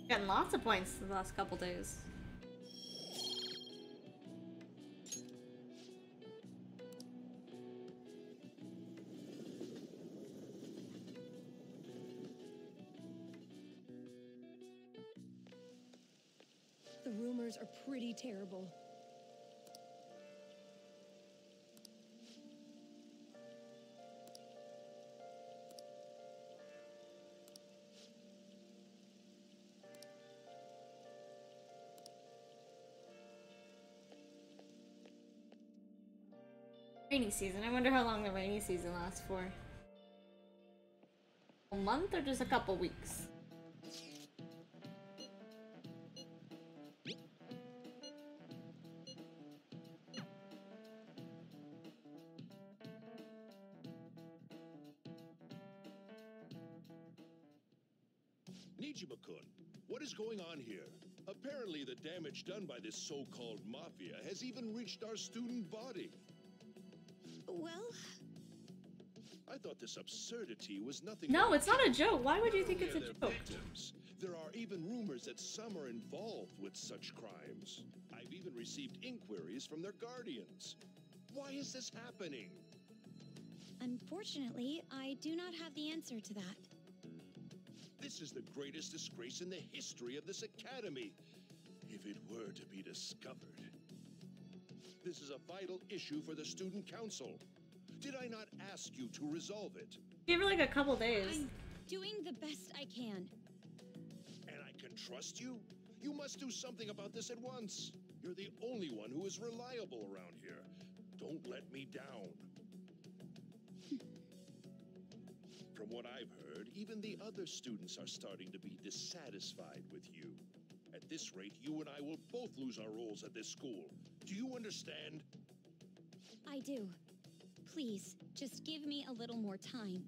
Gotten lots of points the last couple days. The rumors are pretty terrible. Rainy season. I wonder how long the rainy season lasts for. A month or just a couple weeks? Nijima-kun, what is going on here? Apparently the damage done by this so-called mafia has even reached our student body. Well... I thought this absurdity was nothing. No, it's not a joke. Why would you think it's a joke? Victims. There are even rumors that some are involved with such crimes. I've even received inquiries from their guardians. Why is this happening? Unfortunately, I do not have the answer to that. This is the greatest disgrace in the history of this academy, if it were to be discovered. This is a vital issue for the student council. Did I not ask you to resolve it? Give her like a couple days. I'm doing the best I can. And I can trust you? You must do something about this at once. You're the only one who is reliable around here. Don't let me down. From what I've heard, even the other students are starting to be dissatisfied with you. At this rate, you and I will both lose our roles at this school. Do you understand? I do. Please, just give me a little more time.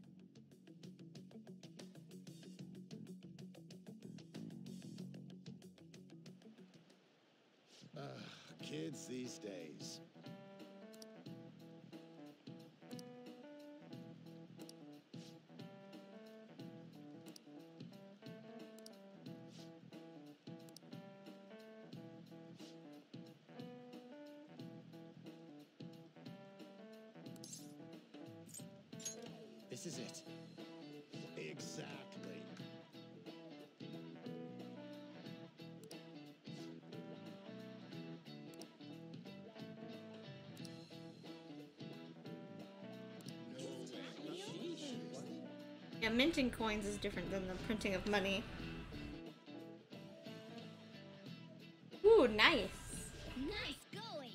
Kids these days. This is it. Exactly. Yeah, minting coins is different than the printing of money. Ooh, nice. Nice going.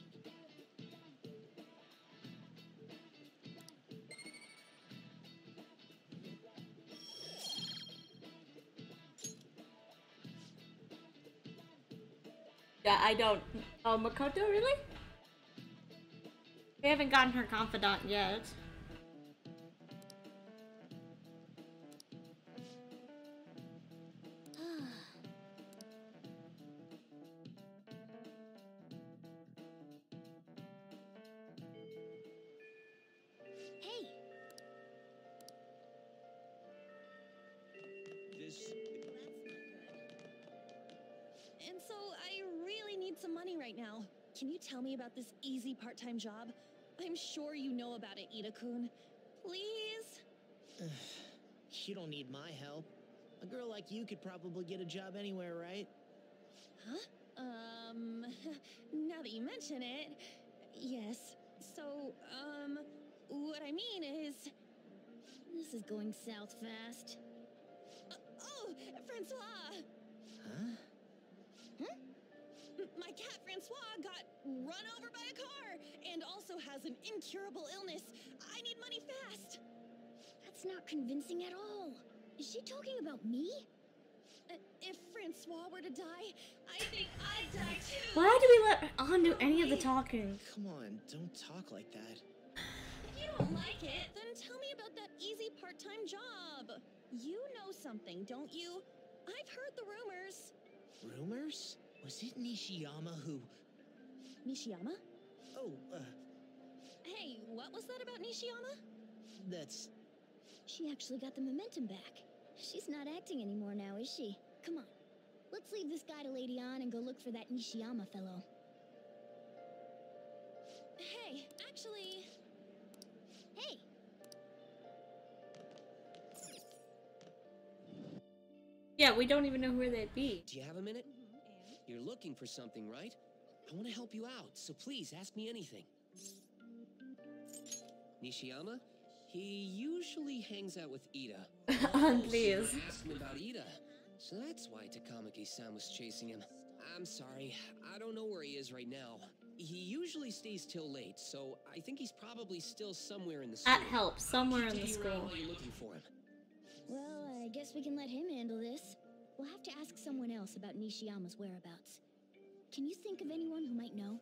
Yeah, I don't. Oh, Makoto, really? We haven't gotten her confidant yet. Hey, And so I really need some money right now. Can you tell me about this easy part-time job? I'm sure you know about it, Ida-kun. Please? You don't need my help. A girl like you could probably get a job anywhere, right? Huh? Now that you mention it, yes. So, what I mean is... this is going south fast. Oh, Francois! Huh? My cat Francois got run over by a car and also has an incurable illness. I need money fast. That's not convincing at all. Is she talking about me? If Francois were to die, I think I'd die too. Why do we let Ann do any of the talking? Come on, don't talk like that. If you don't like it, then tell me about that easy part-time job. You know something, don't you? I've heard the rumors. Rumors? Was it Nishiyama who... Nishiyama? Oh, Hey, what was that about Nishiyama? that's... She actually got the momentum back. She's not acting anymore now, is she? Come on. Let's leave this guy to Lady Ann and go look for that Nishiyama fellow. Hey, actually... Hey! Yeah, we don't even know where they'd be. Do you have a minute? You're looking for something, right? I want to help you out, so please ask me anything. Nishiyama? He usually hangs out with Ida. Please. Ask him about Ida. So that's why Takamaki-san was chasing him. I'm sorry, I don't know where he is right now. He usually stays till late, so I think he's probably still somewhere in the school. That helps. Somewhere in the school. While you're looking for him. Well, I guess we can let him handle this. We'll have to ask someone else about Nishiyama's whereabouts. Can you think of anyone who might know?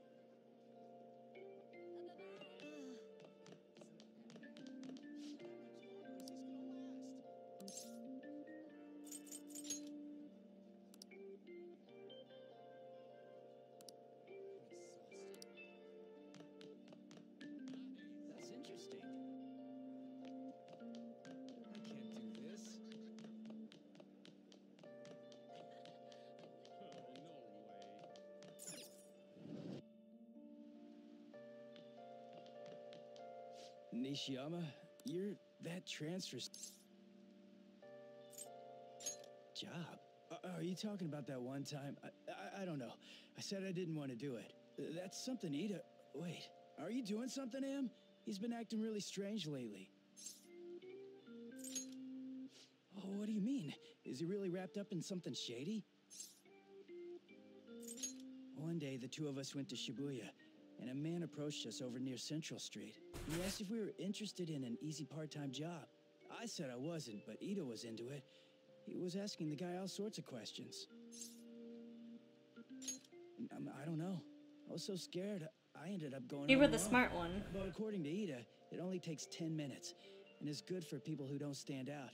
That's interesting. I can't do this. Nishiyama, you're that transfer job. Are you talking about that one time? I don't know. I said I didn't want to do it. That's something Ida... Wait, are you doing something to him? He's been acting really strange lately. Oh, what do you mean? Is he really wrapped up in something shady? One day, the two of us went to Shibuya, and a man approached us over near Central Street. He asked if we were interested in an easy part-time job. I said I wasn't, but Ida was into it. He was asking the guy all sorts of questions. I don't know. I was so scared, I ended up going. You were the smart one. But according to Ida, it only takes 10 minutes, and is good for people who don't stand out.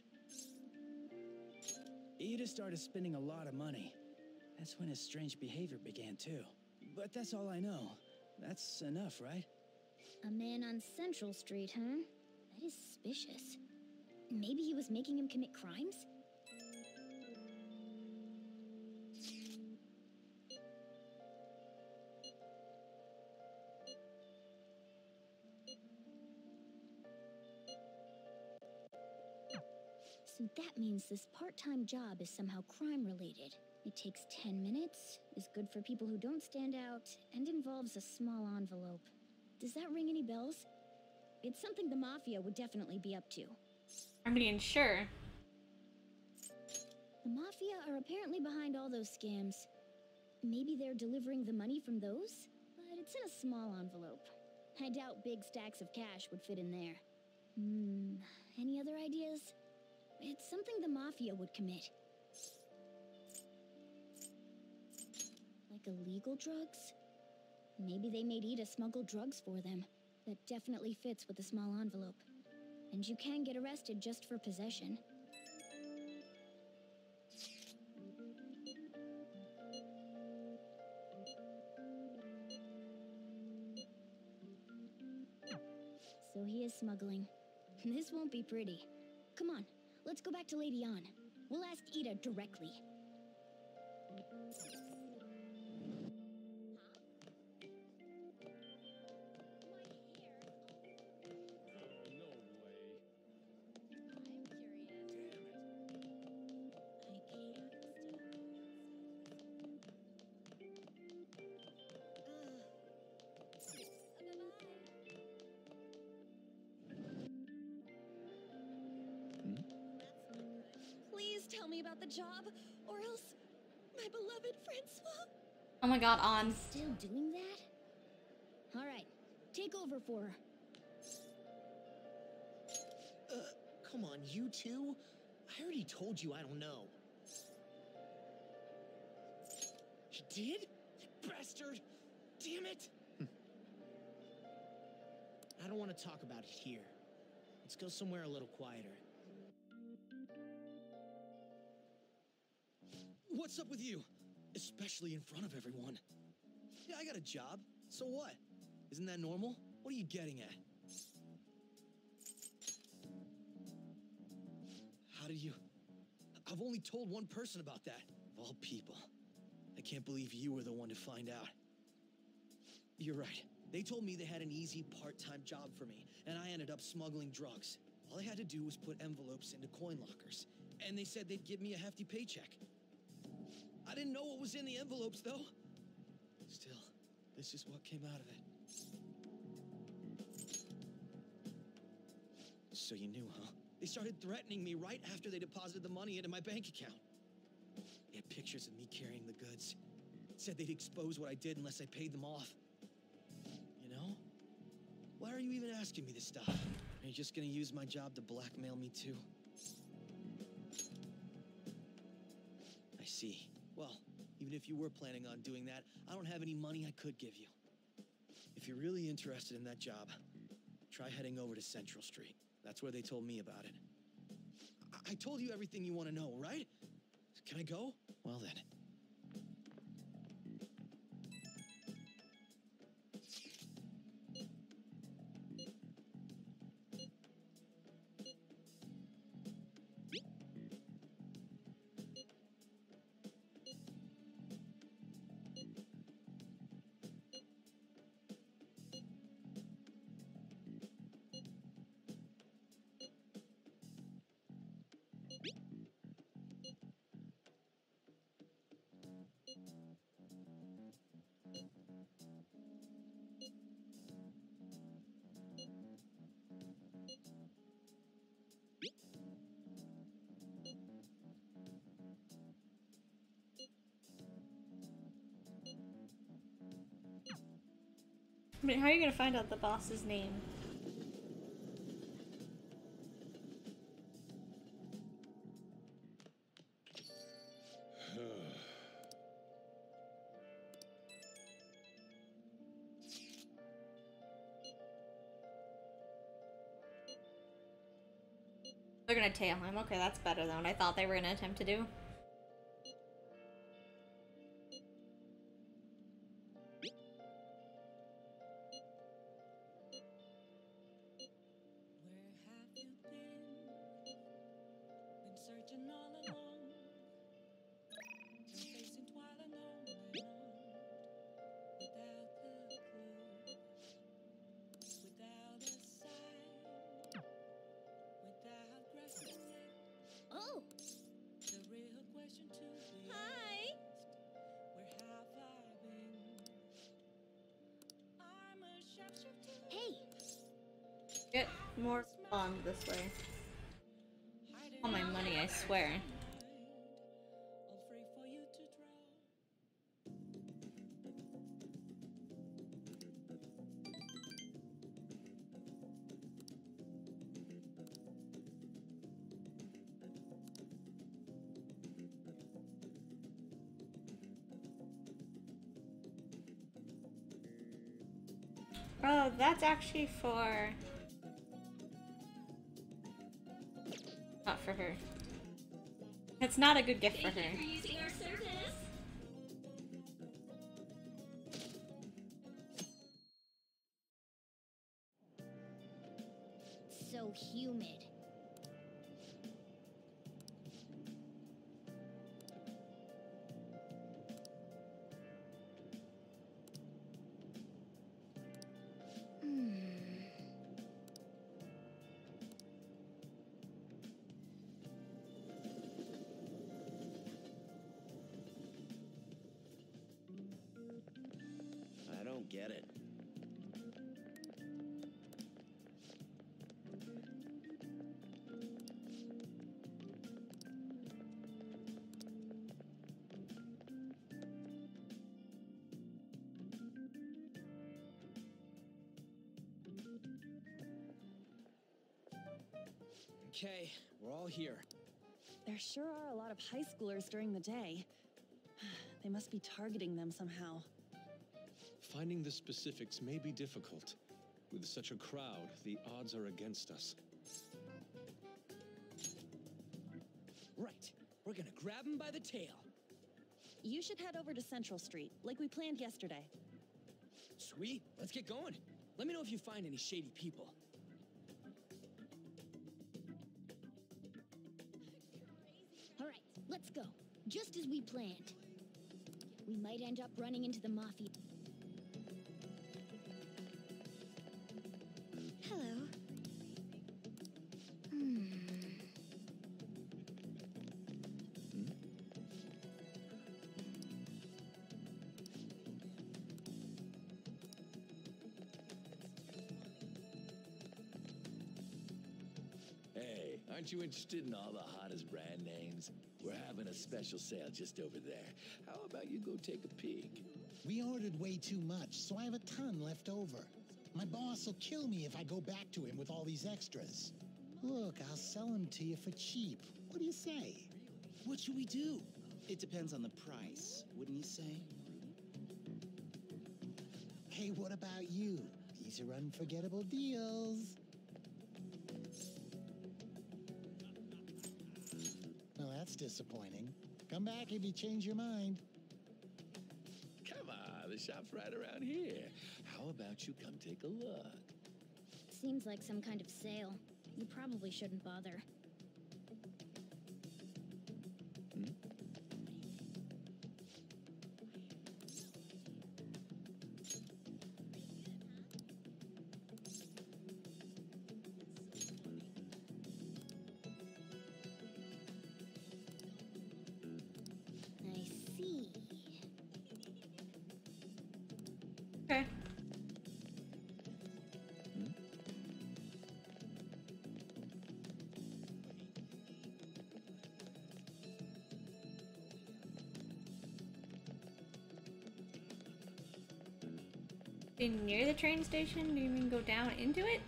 Ida started spending a lot of money. That's when his strange behavior began, too. But that's all I know. That's enough, right? A man on Central Street, huh? That is suspicious. Maybe he was making him commit crimes? So that means this part-time job is somehow crime-related. It takes 10 minutes, is good for people who don't stand out, and involves a small envelope. Does that ring any bells? It's something the Mafia would definitely be up to. I mean, sure. The Mafia are apparently behind all those scams. Maybe they're delivering the money from those? But it's in a small envelope. I doubt big stacks of cash would fit in there. Any other ideas? It's something the Mafia would commit. Like illegal drugs? Maybe they made Ida smuggle drugs for them. That definitely fits with the small envelope. And you can get arrested just for possession. So he is smuggling. This won't be pretty. Come on, let's go back to Lady An. We'll ask Ida directly. Please tell me about the job, or else my beloved Francois. Oh my god, On. Still doing that? All right, take over for her. Come on, you two? I already told you I don't know. You did? You bastard! Damn it! I don't want to talk about it here. Let's go somewhere a little quieter. What's up with you? Especially in front of everyone. Yeah, I got a job. So what? Isn't that normal? What are you getting at? How did you... I've only told one person about that. Of all people. I can't believe you were the one to find out. You're right. They told me they had an easy part-time job for me, and I ended up smuggling drugs. All I had to do was put envelopes into coin lockers, and they said they'd give me a hefty paycheck. I didn't know what was in the envelopes, though. Still, this is what came out of it. So you knew, huh? They started threatening me right after they deposited the money into my bank account. They had pictures of me carrying the goods. Said they'd expose what I did unless I paid them off. you even asking me this stuff? Are you just gonna use my job to blackmail me too? I see. Well, even if you were planning on doing that, I don't have any money I could give you. If you're really interested in that job, try heading over to Central Street. That's where they told me about it. I told you everything you want to know, right? Can I go? Well then. I mean, how are you gonna find out the boss's name? They're gonna tail him. Okay, that's better than what I thought they were gonna attempt to do. Oh! Hi! Hey! Get more bombs this way. All my money, I swear. Oh, that's actually for... Not for her. It's not a good gift for her. Thank you for using our service. So humid. I don't get it. Okay, we're all here. There sure are a lot of high schoolers during the day. They must be targeting them somehow. Finding the specifics may be difficult. With such a crowd, the odds are against us. Right. We're gonna grab him by the tail. You should head over to Central Street, like we planned yesterday. Sweet. Let's get going. Let me know if you find any shady people. All right, let's go. Just as we planned. We might end up running into the Mafia. Hello. Hey, aren't you interested in all the hottest brand names? We're having a special sale just over there. How about you go take a peek? We ordered way too much, so I have a ton left over. My boss will kill me if I go back to him with all these extras. Look, I'll sell them to you for cheap. What do you say? What should we do? It depends on the price, wouldn't you say? Hey, what about you? These are unforgettable deals. Well, that's disappointing. Come back if you change your mind. Come on, the shop's right around here. How about you come take a look? Seems like some kind of sale. You probably shouldn't bother. I see. Okay. Near the train station? Do you mean go down into it?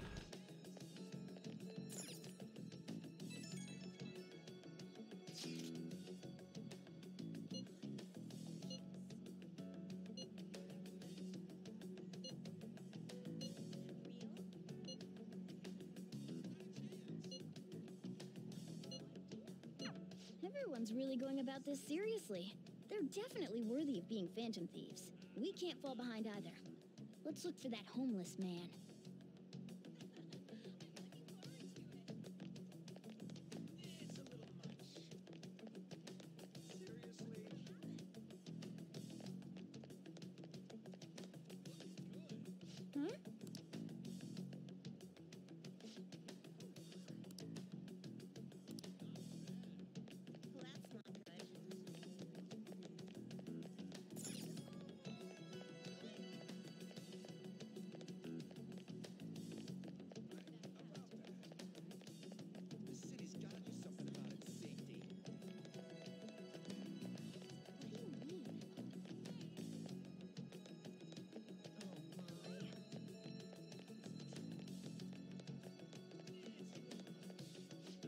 Everyone's really going about this seriously. They're definitely worthy of being phantom thieves. We can't fall behind either. Let's look for that homeless man. Huh?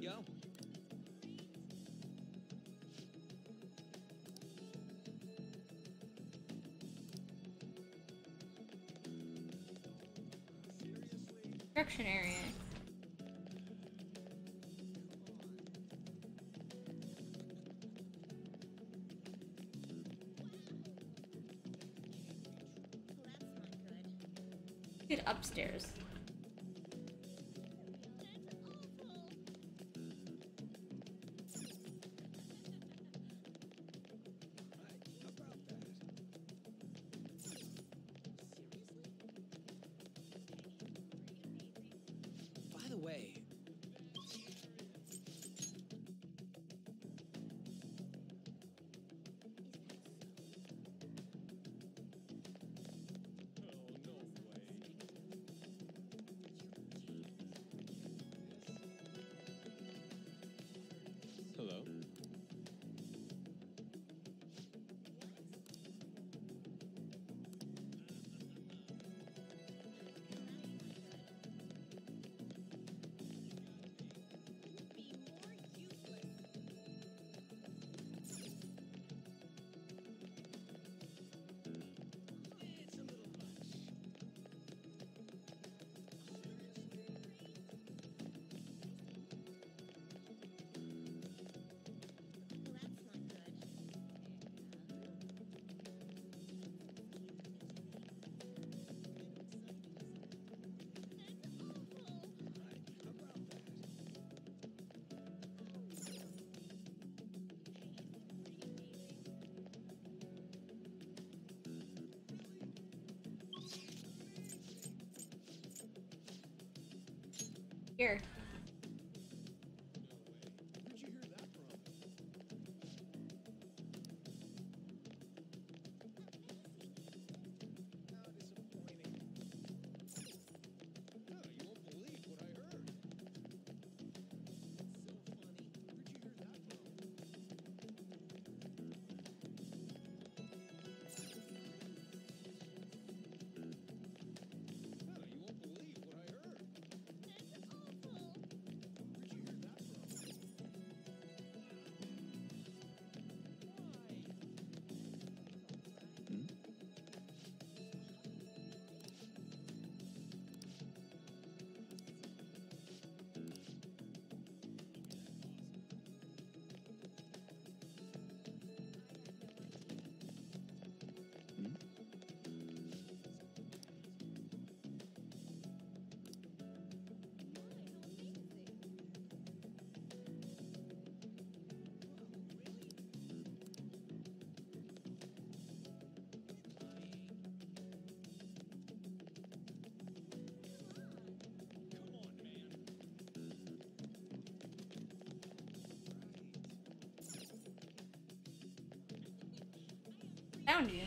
Yo. Construction area. Get upstairs. By the way, Hello? Here. Found you.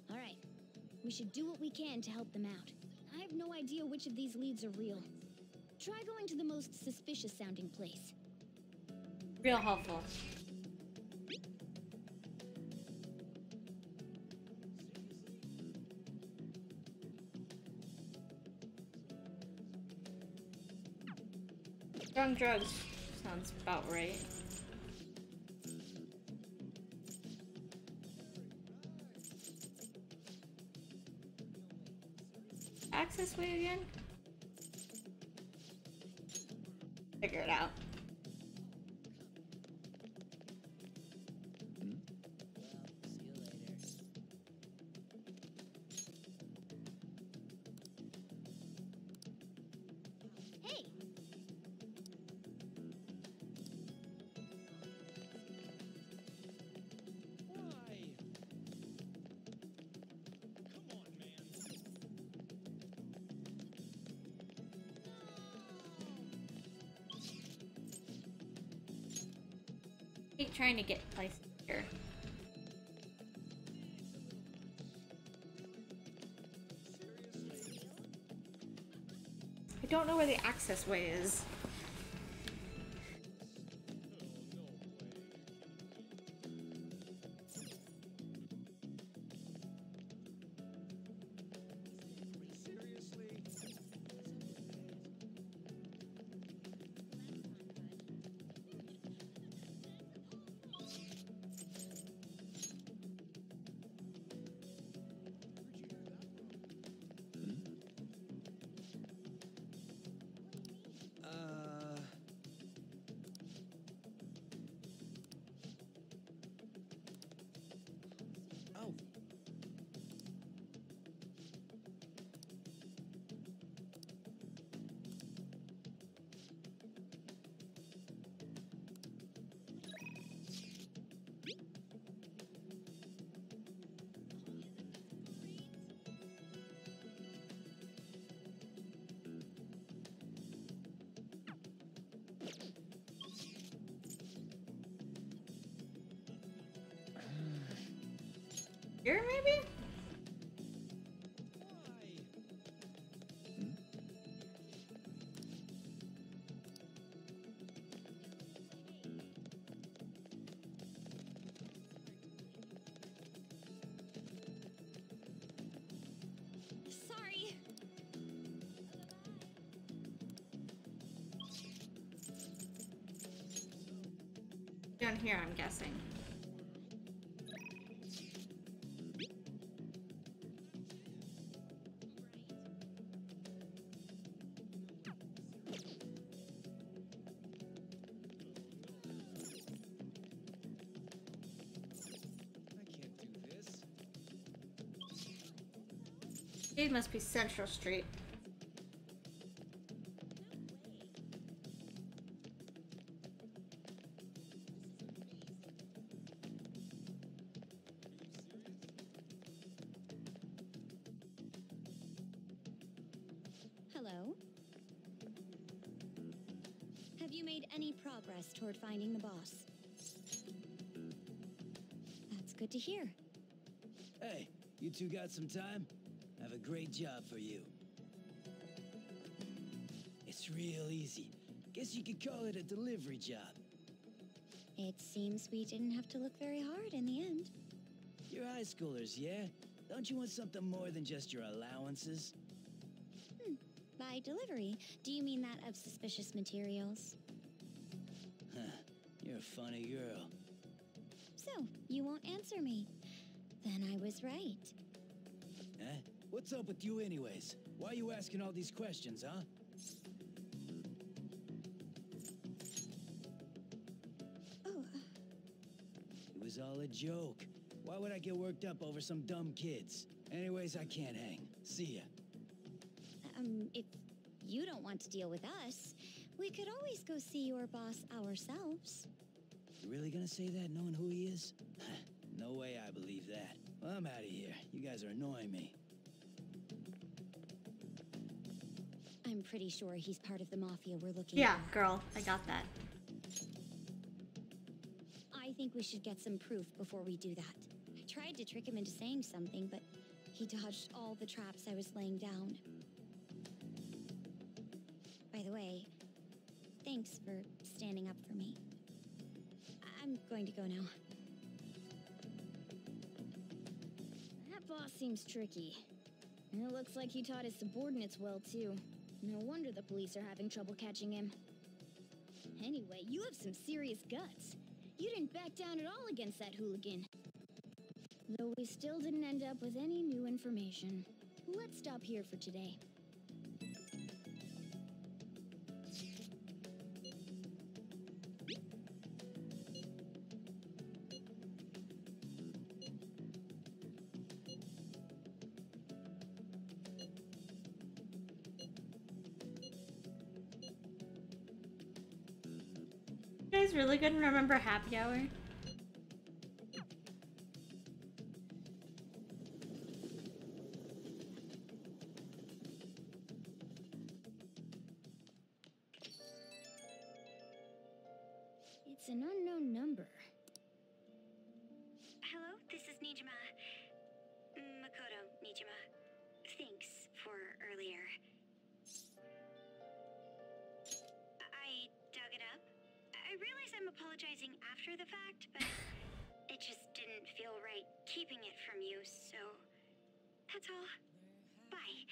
All right. We should do what we can to help them out. I have no idea which of these leads are real. Try going to the most suspicious sounding place. Real helpful. Strong drugs sounds about right. Access way again? Figure it out. Hey! Keep trying to get places here. I don't know where the access way is. Oh. Here, maybe? Sorry. Down here, I'm guessing. It must be Central Street. Hello? Have you made any progress toward finding the boss? That's good to hear. Hey, you two got some time? I have a great job for you. It's real easy. Guess you could call it a delivery job. It seems we didn't have to look very hard in the end. You're high schoolers, yeah? Don't you want something more than just your allowances? By delivery, do you mean that of suspicious materials? Huh, you're a funny girl. Oh, you won't answer me. Then I was right. Eh? What's up with you anyways? Why are you asking all these questions, huh? Oh. It was all a joke. Why would I get worked up over some dumb kids? Anyways, I can't hang. See ya. If you don't want to deal with us, we could always go see your boss ourselves. You really gonna say that knowing who he is? No way I believe that. Well, I'm out of here. You guys are annoying me. I'm pretty sure he's part of the mafia we're looking Yeah, for. girl, I got that. I think we should get some proof before we do that. I tried to trick him into saying something, but he dodged all the traps I was laying down. By the way, thanks for standing up for me. I'm going to go now. That boss seems tricky. And it looks like he taught his subordinates well, too. No wonder the police are having trouble catching him. Anyway, you have some serious guts. You didn't back down at all against that hooligan. Though we still didn't end up with any new information. Let's stop here for today. You guys really couldn't remember happy hour? It's an unknown number. Hello, this is Nijima. Makoto Nijima. Thanks for earlier. I dug it up. I realize I'm apologizing after the fact, but it just didn't feel right keeping it from you, so that's all. Bye.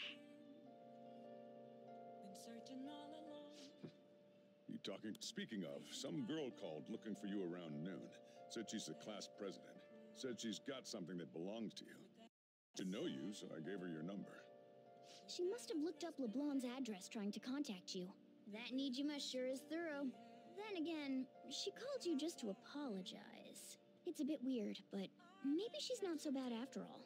You talking? Speaking of, some girl called looking for you around noon. Said she's the class president. Said she's got something that belongs to you. To know you, so I gave her your number. She must have looked up LeBlanc's address trying to contact you. That Nijima sure is thorough. Then again, she called you just to apologize. It's a bit weird, but maybe she's not so bad after all.